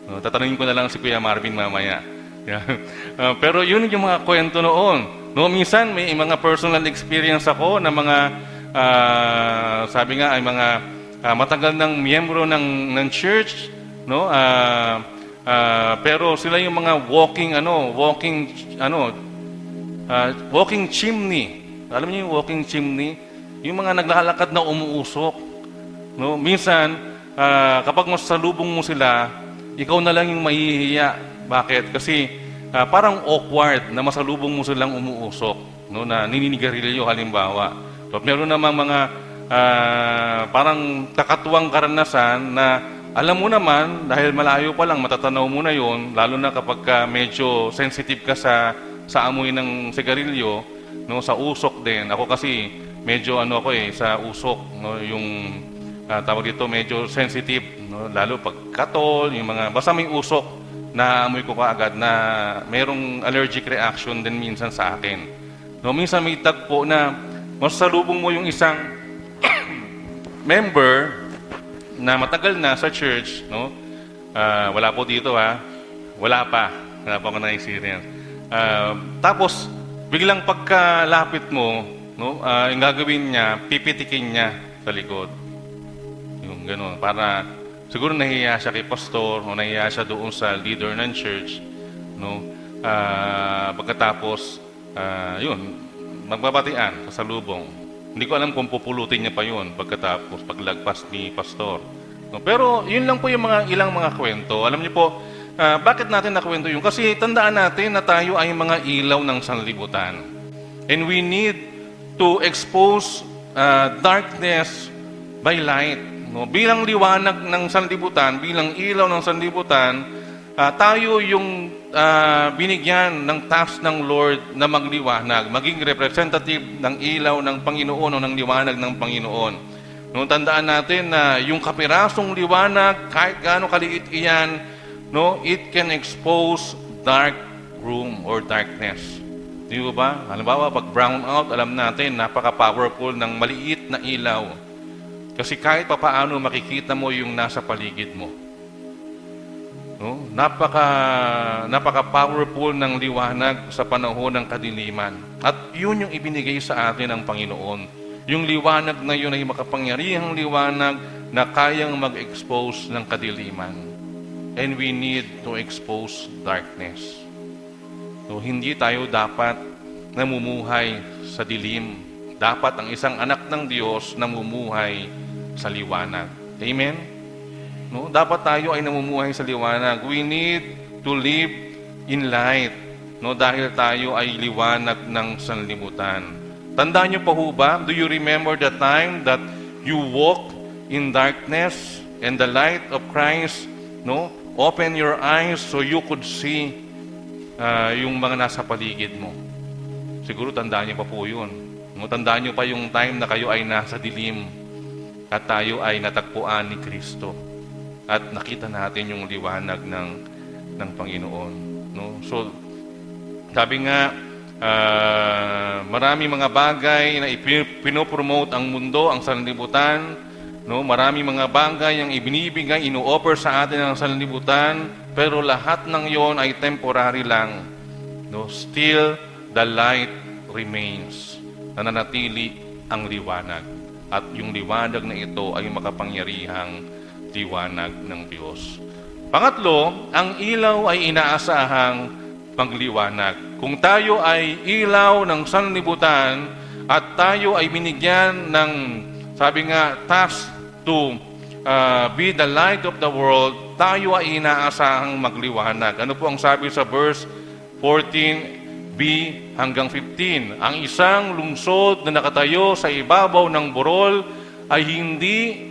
Tatanungin ko na lang si Kuya Marvin mamaya. Pero yun yung mga kwento noon. No, minsan may mga personal experience ako na mga sabi nga ay mga matagal ng miyembro ng church, no? Pero sila yung mga walking chimney. Alam niyo yung walking chimney? Yung mga naglalakad na umuusok. No, minsan kapag masalubong mo sila, ikaw na lang yung mahihiya. Bakit? Kasi parang awkward na masalubong mo silang umuusok, no, na nininigarilyo halimbawa. So, meron namang mga parang kakatuwang karanasan na alam mo naman, dahil malayo pa lang, matatanaw mo na yon, lalo na kapag medyo sensitive ka sa amoy ng sigarilyo, no, sa usok din. Ako kasi medyo sa usok, no, yung tawag dito medyo sensitive, no, lalo pag katol, yung mga basta may usok, naamoy ko kaagad na merong allergic reaction din minsan sa akin. No, minsan may tagpo na masalubong mo yung isang member na matagal na sa church, no? Wala po dito wala pa ako na-experience. Tapos biglang pagkalapit mo, no, yung gagawin niya, pipitikin niya sa likod. Yung gano'n, para siguro nahiya siya kay pastor o nahiya siya doon sa leader ng church, no? Pagkatapos yun, magbabatian sa salubong. Hindi ko alam kung pupulutin niya pa yun pagkatapos paglagpas ni pastor, no? Pero yun lang po yung ilang mga kwento. Alam niyo po, bakit natin nakwento yun? Kasi tandaan natin na tayo ay mga ilaw ng sanlibutan. And we need to expose darkness by light. No? Bilang liwanag ng sanlibutan, bilang ilaw ng sanlibutan, tayo yung binigyan ng task ng Lord na magliwanag, maging representative ng ilaw ng Panginoon o ng liwanag ng Panginoon. No, tandaan natin na yung kapirasong liwanag, kahit gaano kaliit iyan, no, it can expose dark room or darkness. Di ba? Halimbawa, pag brown out, alam natin, napaka-powerful ng maliit na ilaw. Kasi kahit papaano makikita mo yung nasa paligid mo. No? Napaka-powerful ng liwanag sa panahon ng kadiliman. At yun yung ibinigay sa atin ng Panginoon. Yung liwanag na yun ay makapangyarihang liwanag na kayang mag-expose ng kadiliman. And we need to expose darkness. So, hindi tayo dapat namumuhay sa dilim. Dapat ang isang anak ng Diyos namumuhay sa liwanag. Amen? No? Dapat tayo ay namumuhay sa liwanag. We need to live in light. no, dahil tayo ay liwanag ng sanlibutan. Tandaan niyo pa ho ba? Do you remember the time that you walk in darkness and the light of Christ, no, open your eyes so you could see yung mga nasa paligid mo? Siguro tandaan niyo pa po yun. No, tandaan niyo pa yung time na kayo ay nasa dilim at tayo ay natagpuan ni Kristo at nakita natin yung liwanag ng Panginoon. No? So, sabi nga, marami mga bagay na pinopromote ang mundo, ang sanlibutan. No? Marami mga bagay ang ibinibigay, ino-offer sa atin ang sanlibutan, pero lahat ng yon ay temporary lang. No? Still, the light remains. Nananatili ang liwanag. At yung liwanag na ito ay makapangyarihang liwanag ng Diyos. Pangatlo, ang ilaw ay inaasahang magliwanag. Kung tayo ay ilaw ng sanlibutan at tayo ay binigyan ng, sabi nga, task to be the light of the world, tayo ay inaasahang magliwanag. Ano po ang sabi sa verse 14b hanggang 15? Ang isang lungsod na nakatayo sa ibabaw ng burol ay hindi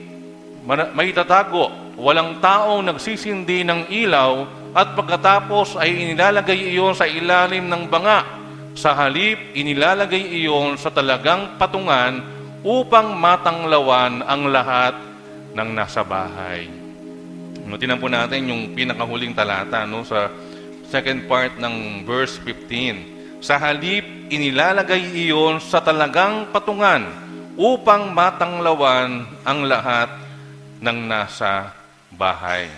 may tatago. Walang taong nagsisindi ng ilaw at pagkatapos ay inilalagay iyon sa ilalim ng banga. Sa halip, inilalagay iyon sa talagang patungan upang matanglawan ang lahat ng nasa bahay. Tingnan po natin yung pinakahuling talata, no, sa second part ng verse 15. Sa halip, inilalagay iyon sa talagang patungan upang matanglawan ang lahat ng nasa bahay.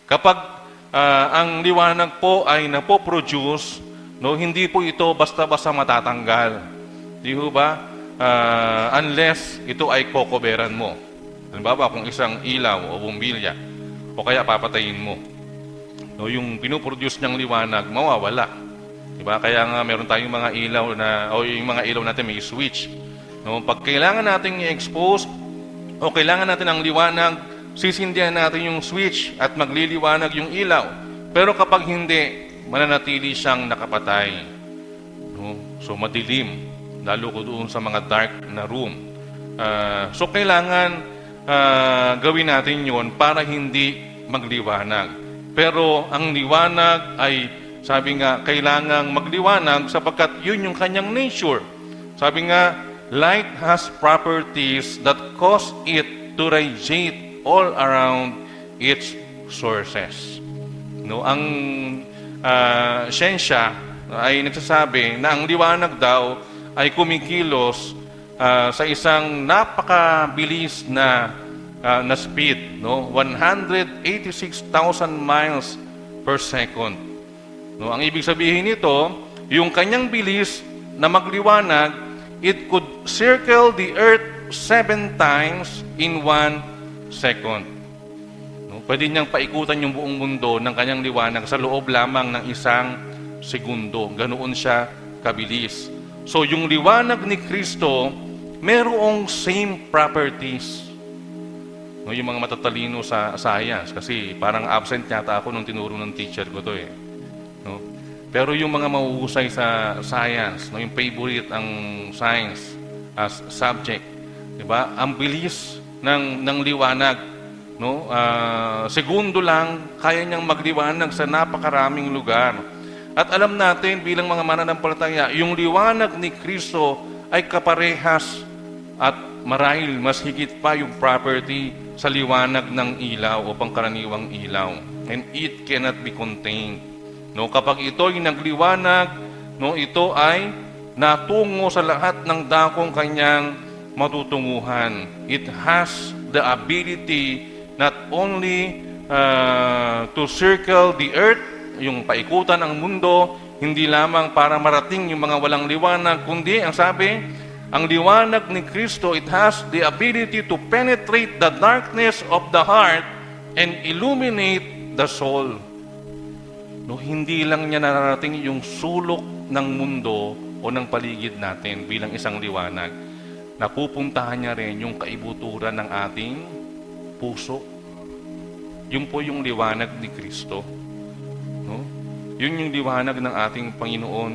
Kapag ang liwanag po ay napoproduce, no, hindi po ito basta-basta matatanggal. Di ho ba? Unless ito ay kokoberan mo. Halimbawa, kung isang ilaw o bumbilya, o kaya papatayin mo. No, yung pinoproduce niyang liwanag, mawawala. Diba? Kaya nga meron tayong mga ilaw na, o yung mga ilaw natin may switch. No, pag kailangan natin i-expose, o kailangan natin ang liwanag, sisindihan natin yung switch at magliliwanag yung ilaw. Pero kapag hindi, mananatili siyang nakapatay. No? So madilim, lalo ko doon sa mga dark na room. So kailangan gawin natin yon para hindi magliwanag. Pero ang liwanag ay, sabi nga, kailangang magliwanag sapagkat yun yung kanyang nature. Sabi nga, light has properties that cause it to radiate all around its sources. No, ang siyensya ay nagsasabi na ang liwanag daw ay kumikilos sa isang napakabilis na speed, no, 186,000 miles per second. No, ang ibig sabihin nito, yung kanyang bilis na magliwanag, it could circle the earth 7 times in 1 second. No, pwede niyang paikutan yung buong mundo ng kanyang liwanag sa loob lamang ng 1 segundo. Ganoon siya kabilis. So, yung liwanag ni Kristo, merong same properties. No, yung mga matatalino sa science, kasi parang absent yata ako nung tinuro ng teacher ko to eh. No? Pero yung mga mahuhusay sa science, no, yung favorite ang science as subject, di ba? Ang bilis ng liwanag, no? Segundo lang kaya niyang magliwanag sa napakaraming lugar. At alam natin bilang mga mananampalataya, yung liwanag ni Kristo ay kaparehas at marahil mas higit pa yung property sa liwanag ng ilaw o pangkaraniwang ilaw. And it cannot be contained. No, kapag ito ay nagliwanag, no, ito ay natungo sa lahat ng dakong kanyang matutunguhan. It has the ability not only to circle the earth, yung paikutan ang mundo, hindi lamang para marating yung mga walang liwanag, kundi ang sabi, ang liwanag ni Kristo, it has the ability to penetrate the darkness of the heart and illuminate the soul. No, hindi lang niya nararating yung sulok ng mundo o ng paligid natin bilang isang liwanag. Napupuntahan niya rin yung kaibuturan ng ating puso. Yun po yung liwanag ni Kristo. No? Yun yung liwanag ng ating Panginoon.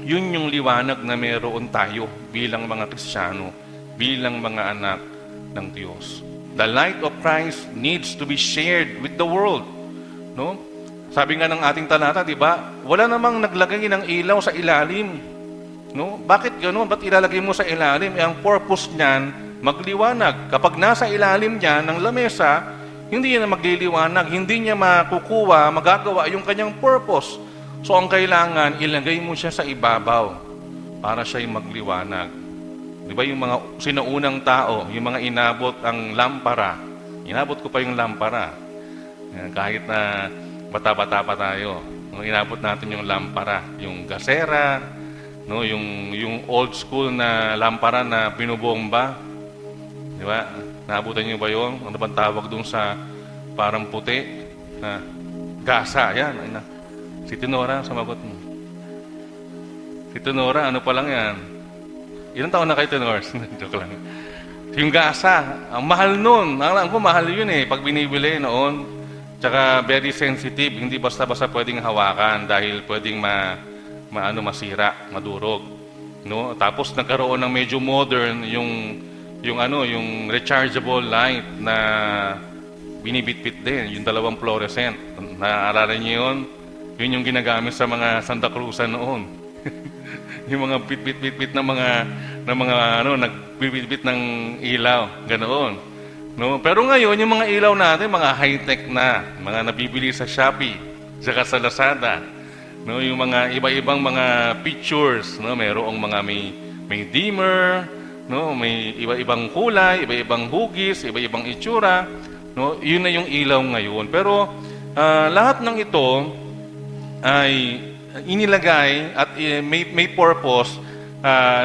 Yun yung liwanag na meron tayo bilang mga Kristiyano, bilang mga anak ng Diyos. The light of Christ needs to be shared with the world. No? Sabi nga ng ating talata, di ba? Wala namang naglagay ng ilaw sa ilalim. No? Bakit gano'n? Ba't ilalagay mo sa ilalim? Ang purpose niyan, magliwanag. Kapag nasa ilalim niya ng lamesa, hindi niya na magliliwanag, hindi niya makukuha, magagawa yung kanyang purpose. So ang kailangan, ilagay mo siya sa ibabaw para siya'y magliwanag. Di ba yung mga sinaunang tao, yung mga inabot ang lampara, inabot ko pa yung lampara. Kahit na bata-bata pa tayo, inabot natin yung lampara, yung gasera, no, yung old school na lampara na binubomba. Di ba? Naabutan niyo ba yun? Ano bang tawag dun sa parang puti? Na gasa, yan. Si Tenora, sumagot mo. Si Tenora, ano pa lang yan? Ilang taon na kayo, Tenora? Joke lang. Yung gasa, ang mahal nun. Alam ko, mahal yun eh, pag binibili noon. Tsaka very sensitive, hindi basta-basta pwedeng hawakan dahil pwedeng masira, madurog. No? Tapos nagkaroon ng medyo modern yung rechargeable light na binibitbit din, yung 2 fluorescent. Naaalala niyo yun? Yun yung ginagamit sa mga Santa Cruzan noon. Yung mga bit na mga nagbibitbit ng ilaw, ganoon. No? Pero ngayon, yung mga ilaw natin, mga high-tech na, mga nabibili sa Shopee, saka sa Lazada. No? Yung mga iba-ibang mga pictures, no? Mayroong mga may dimmer, no, may iba-ibang kulay, iba-ibang hugis, iba-ibang itsura, no, yun na yung ilaw ngayon. Pero lahat ng ito ay inilagay at may purpose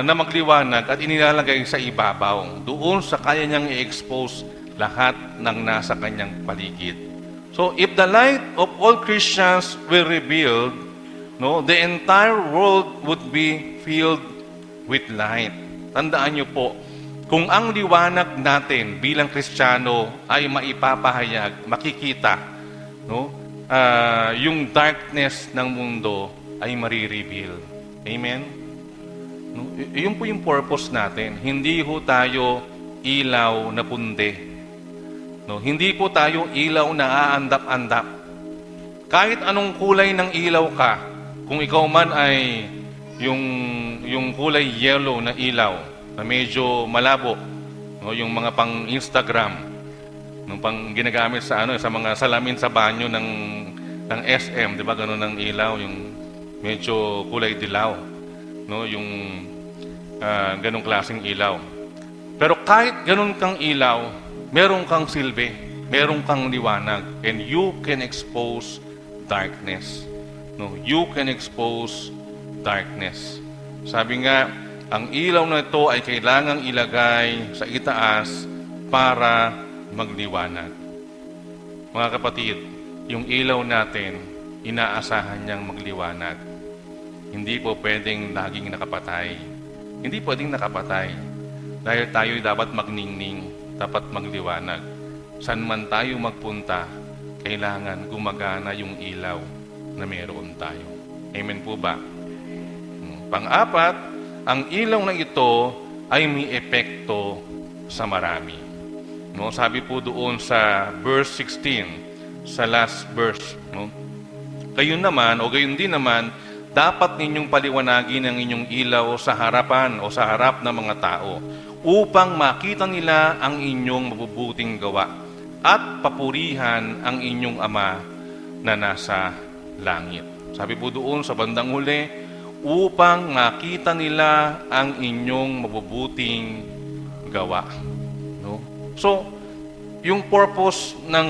na magliwanag at inilalagay sa ibabaw. Doon sa kaya niyang i-expose lahat ng nasa kanyang paligid. So, if the light of all Christians were revealed, no, the entire world would be filled with light. Tandaan niyo po, kung ang liwanag natin bilang Kristiyano ay maipapahayag, makikita, no, yung darkness ng mundo ay marireveal. Amen? No? Yun po yung purpose natin. Hindi ho tayo ilaw na pundi. No? Hindi po tayo ilaw na aandap-andap. Kahit anong kulay ng ilaw ka, kung ikaw man ay yung kulay yellow na ilaw na medyo malabo, no, yung mga pang Instagram, nung pang ginagamit sa sa mga salamin sa banyo ng SM, 'di ba? Ganun ang ilaw, yung medyo kulay dilaw, no, yung ganung klaseng ilaw. Pero kahit ganun kang ilaw, meron kang silbi, meron kang liwanag, and you can expose darkness. No, you can expose darkness. Sabi nga, ang ilaw na ito ay kailangang ilagay sa itaas para magliwanag. Mga kapatid, yung ilaw natin, inaasahan niyang magliwanag. Hindi po pwedeng laging nakapatay. Hindi pwedeng nakapatay. Dahil tayo dapat magningning, dapat magliwanag. San man tayo magpunta, kailangan gumagana yung ilaw na meron tayo. Amen po ba? Pang-apat, ang ilaw na ito ay may epekto sa marami. No, sabi po doon sa verse 16, sa last verse, no? Gayon din naman, dapat ninyong paliwanagin ang inyong ilaw sa harapan o sa harap ng mga tao upang makita nila ang inyong mabubuting gawa at papurihan ang inyong Ama na nasa langit. Sabi po doon sa bandang huli, upang makita nila ang inyong mabubuting gawa. No? So, yung purpose ng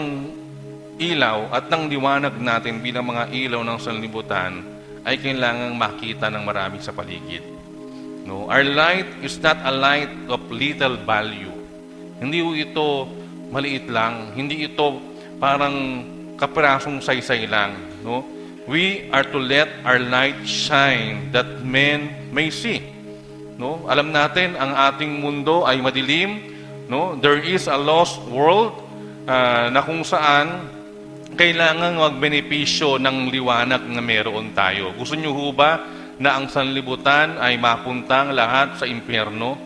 ilaw at ng liwanag natin bilang mga ilaw ng sanlibutan ay kailangang makita ng marami sa paligid. No? Our light is not a light of little value. Hindi ito maliit lang. Hindi ito parang kapirasong saysay lang. No? We are to let our light shine that men may see. No? Alam natin ang ating mundo ay madilim, no? There is a lost world na kung saan kailangan magbenepisyo ng liwanag na meron tayo. Gusto niyo ho ba na ang sanlibutan ay mapuntang lahat sa impyerno?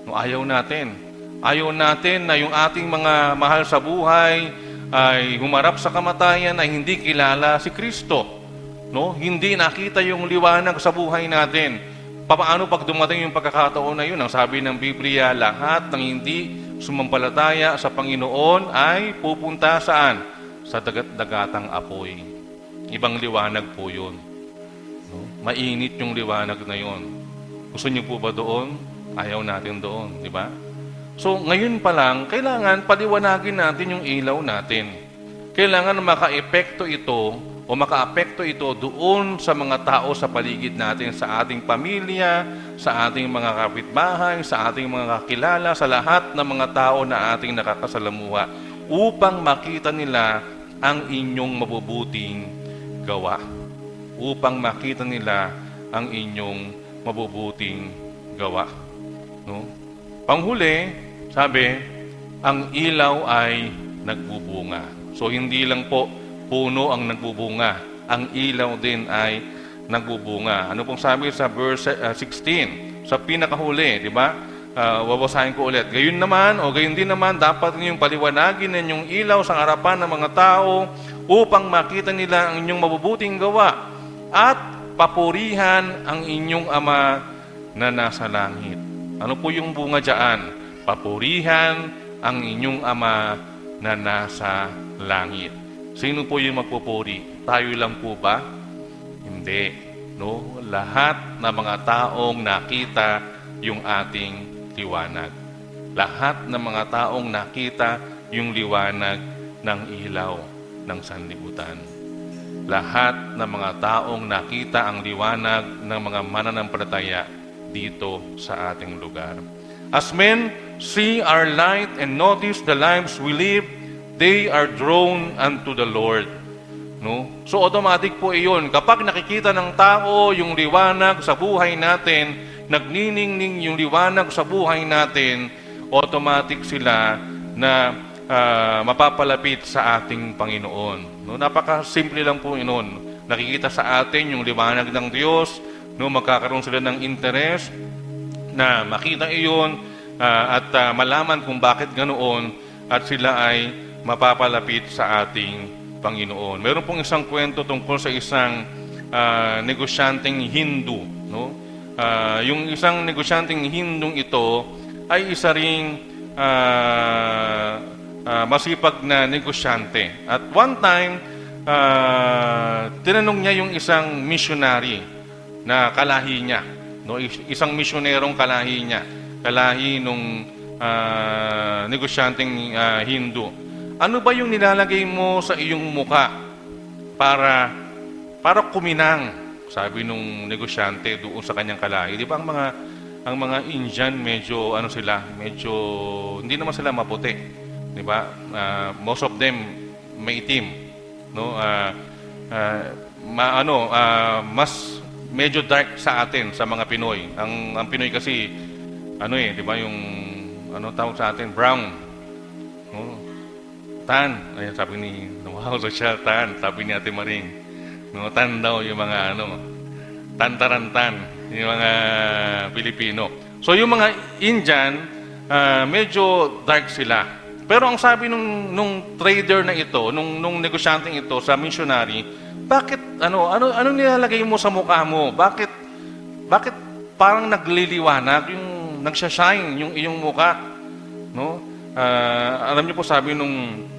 No, ayaw natin. Ayaw natin na yung ating mga mahal sa buhay ay humarap sa kamatayan ay hindi kilala si Kristo. No? Hindi nakita yung liwanag sa buhay natin. Paano pag dumating yung pagkakataon na yun? Ang sabi ng Biblia, lahat ng hindi sumampalataya sa Panginoon ay pupunta saan? Sa dagat-dagatang apoy. Ibang liwanag po yun. No? Mainit yung liwanag na yun. Gusto niyo po ba doon? Ayaw natin doon, di ba? So, ngayon pa lang, kailangan paliwanagin natin yung ilaw natin. Kailangan maka-epekto ito o maka-apekto ito doon sa mga tao sa paligid natin, sa ating pamilya, sa ating mga kapitbahay, sa ating mga kakilala, sa lahat ng mga tao na ating nakakasalamuha upang makita nila ang inyong mabubuting gawa. Upang makita nila ang inyong mabubuting gawa. No? Panghuli, sabi, ang ilaw ay nagbubunga. So, hindi lang po puno ang nagbubunga. Ang ilaw din ay nagbubunga. Ano pong sabi sa verse 16? Sa pinakahuli, di ba? Wawasahin ko ulit. Gayon din naman, dapat ninyong paliwanagin ninyong ilaw sa harapan ng mga tao upang makita nila ang inyong mabubuting gawa at papurihan ang inyong Ama na nasa langit. Ano po yung bunga dyan? Papurihan ang inyong Ama na nasa langit. Sino po yung magpupuri? Tayo lang po ba? Hindi. No? Lahat ng mga taong nakita yung ating liwanag. Lahat ng mga taong nakita yung liwanag ng ilaw ng sanlibutan. Lahat ng mga taong nakita ang liwanag ng mga mananampalataya dito sa ating lugar. As men see our light and notice the lives we live, they are drawn unto the Lord. No? So automatic po iyon. Kapag nakikita ng tao yung liwanag sa buhay natin, nagniningning yung liwanag sa buhay natin, automatic sila na mapapalapit sa ating Panginoon. No? Napaka-simple lang po yun. Nakikita sa atin yung liwanag ng Diyos, no? Magkakaroon sila ng interes na makita iyon at malaman kung bakit ganoon at sila ay mapapalapit sa ating Panginoon. Meron pong isang kwento tungkol sa isang negosyanteng Hindu, no? Yung isang negosyanteng Hindung ito ay isa ring masipag na negosyante. At one time, tinanong niya yung isang missionary na kalahi niya. No? Isang misyonerong kalahi niya. Kalahi nung negosyanteng Hindu. Ano ba yung nilalagay mo sa iyong muka para kuminang? Sabi nung negosyante doon sa kanyang kalahi. Di ba ang mga Indian medyo medyo hindi naman sila maputi. Di ba? Most of them may itim, no? Mas medyo dark sa atin sa mga Pinoy. Ang Pinoy kasi di ba yung tawag sa atin, brown. No? Tan. Ayan, sabi ni siya, tan. Sabi ni Ate Maring. No, tan daw yung mga tantarantan, yung mga Pilipino. So yung mga Indian, medyo dark sila. Pero ang sabi nung trader na ito, nung negosyanteng ito sa missionary, bakit ano nilalagay mo sa mukha mo? Bakit parang nagliliwanag yung nagsha-shine yung iyong mukha, no? Alam niyo po sabi nung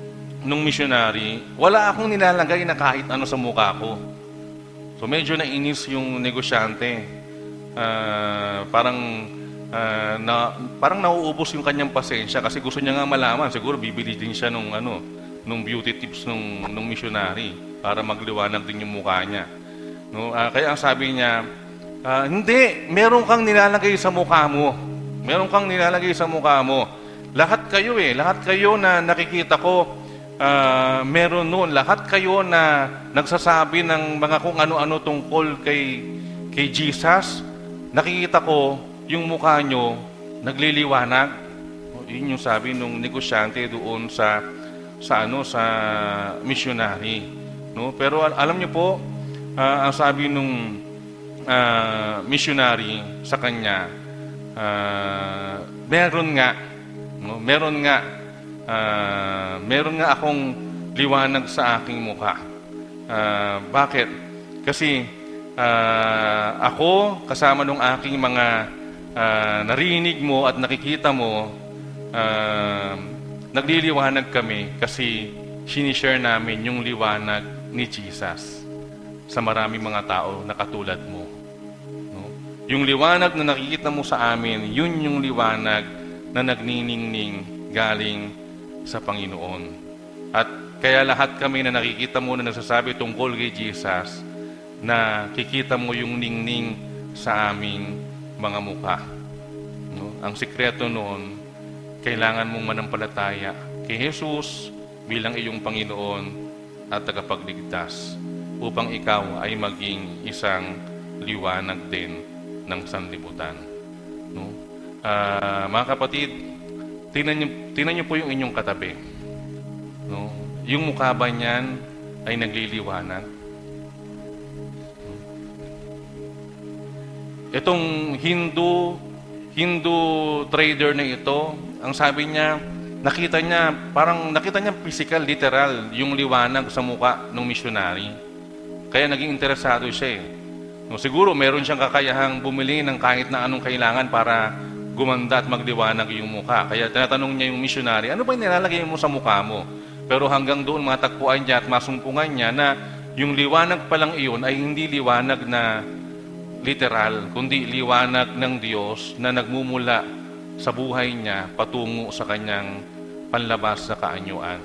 missionary, wala akong nilalagay na kahit ano sa mukha ko. So medyo nainis yung negosyante. Parang nauubos yung kanyang pasensya kasi gusto niya nga malaman. Siguro bibili din siya nung beauty tips nung missionary para magliwanag din yung mukha niya. No? Kaya ang sabi niya, hindi, meron kang nilalagay sa mukha mo. Meron kang nilalagay sa mukha mo. Lahat kayo na nakikita ko, meron noon. Lahat kayo na nagsasabi ng mga kung ano-ano tungkol kay Jesus, nakikita ko yung mukha nyo nagliliwanag. Yun yung sabi nung negosyante doon sa sa missionary, no? Pero alam niyo po, ang sabi nung missionary sa kanya, meron nga, no? Meron nga akong liwanag sa aking mukha. Bakit? Kasi ako, kasama nung aking mga narinig mo at nakikita mo, nagliliwanag kami kasi sinishare namin yung liwanag ni Jesus sa maraming mga tao na katulad mo. No? Yung liwanag na nakikita mo sa amin, yun yung liwanag na nagniningning galing sa Panginoon. At kaya lahat kami na nakikita mo na nagsasabi tungkol kay Jesus, na kikita mo yung ningning sa aming mga mukha. No? Ang sikreto noon, kailangan mong manampalataya kay Jesus bilang iyong Panginoon at tagapagligtas upang ikaw ay maging isang liwanag din ng sanlibutan. No? Mga kapatid, tingnan niyo po yung inyong katabi. No? Yung mukha ba niyan ay nagliliwanag? Itong Hindu trader na ito, ang sabi niya, nakita niya physical, literal, yung liwanag sa mukha ng missionary. Kaya naging interesado siya eh. No, siguro meron siyang kakayahang bumili ng kahit na anong kailangan para gumanda at magliwanag yung mukha. Kaya tinatanong niya yung missionary, ano ba yung nilalagay mo sa mukha mo? Pero hanggang doon matagpuan niya at masumpungan niya na yung liwanag palang iyon ay hindi liwanag na literal, kundi liwanag ng Diyos na nagmumula sa buhay niya patungo sa kanyang panlabas na kaanyuan.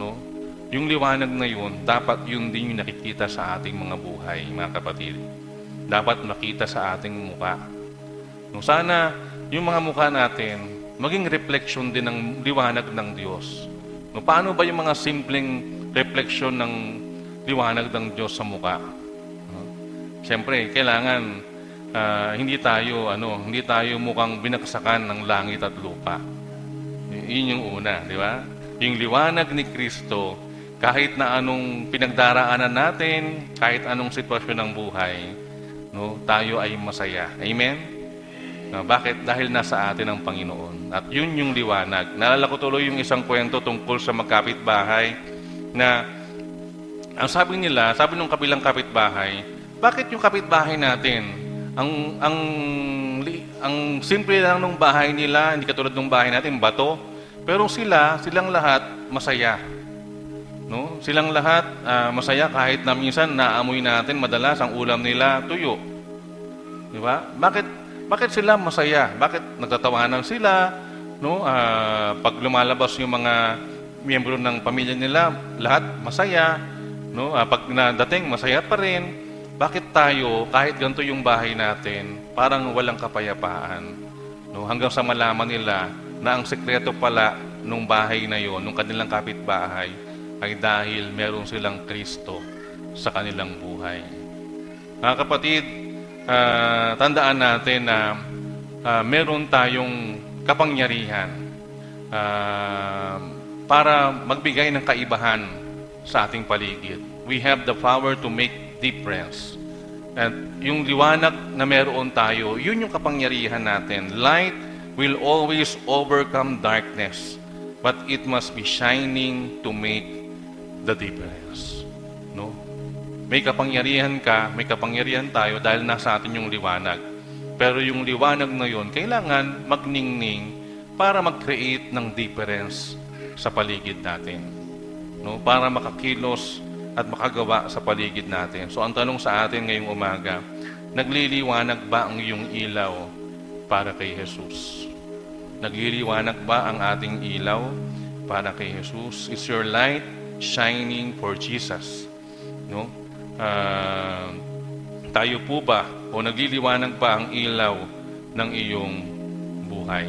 No? Yung liwanag na yun, dapat yun din yung nakikita sa ating mga buhay, mga kapatid. Dapat makita sa ating mukha. No, sana yung mga mukha natin, maging reflection din ng liwanag ng Diyos. No, paano ba yung mga simpleng reflection ng liwanag ng Diyos sa mukha? Siyempre, kailangan hindi tayo mukhang binagsakan ng langit at lupa. Yun yung una, di ba? Yung liwanag ni Kristo, kahit na anong pinagdaraanan natin, kahit anong sitwasyon ng buhay, no, tayo ay masaya. Amen? Bakit? Dahil nasa atin ang Panginoon. At yun yung liwanag. Naalala ko tuloy yung isang kwento tungkol sa magkapitbahay na ang sabi nung kabilang kapitbahay, bakit yung kapitbahay natin, ang simple lang ng bahay nila, hindi katulad ng bahay natin, bato, pero silang lahat masaya. No? Silang lahat masaya kahit na minsan naamoy natin madalas ang ulam nila tuyo. Di ba? Bakit sila masaya? Bakit nagtatawanan sila? No? Pag lumalabas yung mga miyembro ng pamilya nila, lahat masaya. No? Pag nadating, masaya pa rin. Bakit tayo, kahit ganito yung bahay natin, parang walang kapayapaan? No? Hanggang sa malaman nila na ang sekreto pala nung bahay na yon, nung kanilang kapitbahay, ay dahil meron silang Kristo sa kanilang buhay. Mga kapatid, tandaan natin na meron tayong kapangyarihan para magbigay ng kaibahan sa ating paligid. We have the power to make difference. At yung liwanag na meron tayo, yun yung kapangyarihan natin. Light will always overcome darkness, but it must be shining to make the difference. No? May kapangyarihan ka, may kapangyarihan tayo dahil nasa atin yung liwanag. Pero yung liwanag na yun, kailangan magningning para mag-create ng difference sa paligid natin. No? Para makakilos at makagawa sa paligid natin. So ang tanong sa atin ngayong umaga, nagliliwanag ba ang iyong ilaw para kay Jesus? Nagliliwanag ba ang ating ilaw para kay Jesus? Is your light shining for Jesus? No? Tayo po ba o nagliliwanag ba ang ilaw ng iyong buhay?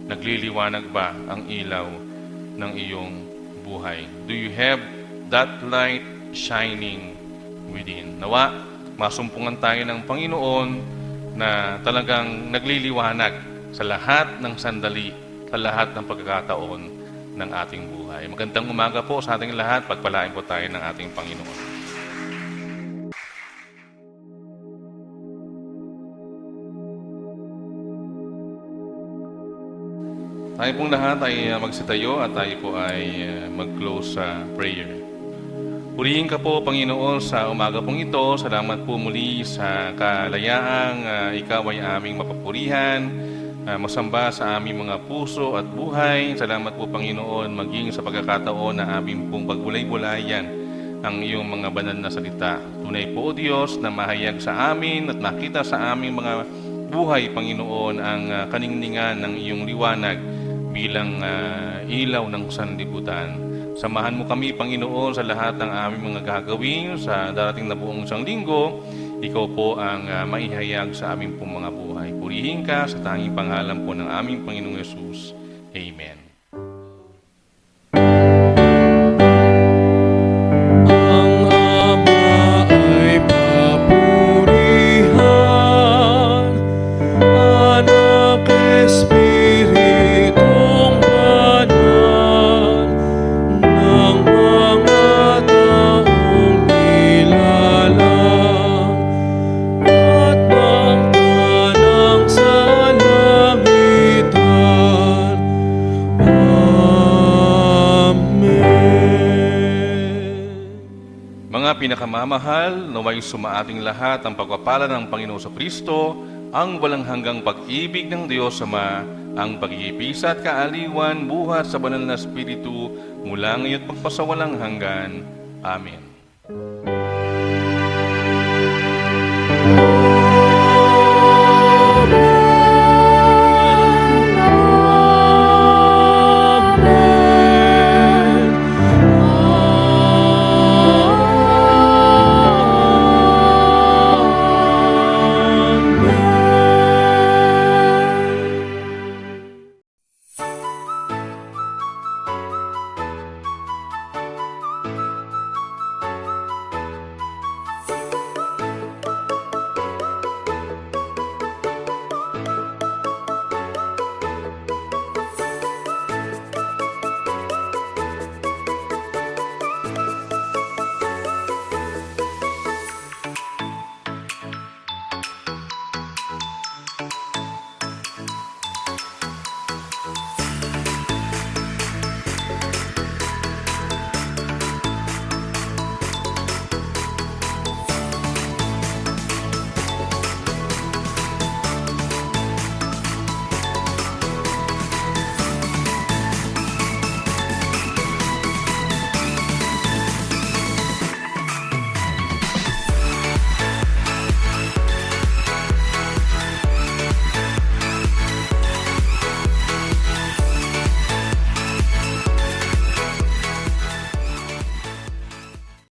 Nagliliwanag ba ang ilaw ng iyong buhay? Do you have that light shining within? Nawa, masumpungan tayo ng Panginoon na talagang nagliliwanag sa lahat ng sandali, sa lahat ng pagkakataon ng ating buhay. buhay. Magandang umaga po sa ating lahat. Pagpalain po tayo ng ating Panginoon. Tayo pong lahat ay magsitayo at tayo po ay mag-close sa prayer. Purihin ka po, Panginoon, sa umaga pong ito. Salamat po muli sa kalayaang ikaw ay aming mapapurihan, masamba sa aming mga puso at buhay. Salamat po, Panginoon, maging sa pagkakataon na aming pong pagbulay-bulayan ang iyong mga banal na salita. Tunay po, O Diyos, na mahayag sa amin at makita sa aming mga buhay, Panginoon, ang kaningningan ng iyong liwanag bilang ilaw ng sanlibutan. Samahan mo kami, Panginoon, sa lahat ng aming mga gagawin sa darating na buong isang linggo. Ikaw po ang maihayag sa aming pong mga buhay. Purihin ka sa tanging pangalan po ng aming Panginoong Yesus. Amen. Ang Ama ay papurihan, Anak, Espiritong Banal, ng mga taong nilalang, at ng tanang sanangitan. Amen. Mga pinakamamahal, naway sumaating lahat ang pagpapala ng Panginoon sa Kristo, ang walang hanggang pag-ibig ng Diyos Ama, ang pagkikipisa at kaaliwan, buhat sa banal na Espiritu, mula ngayon at pagpasawalang hanggan. Amen.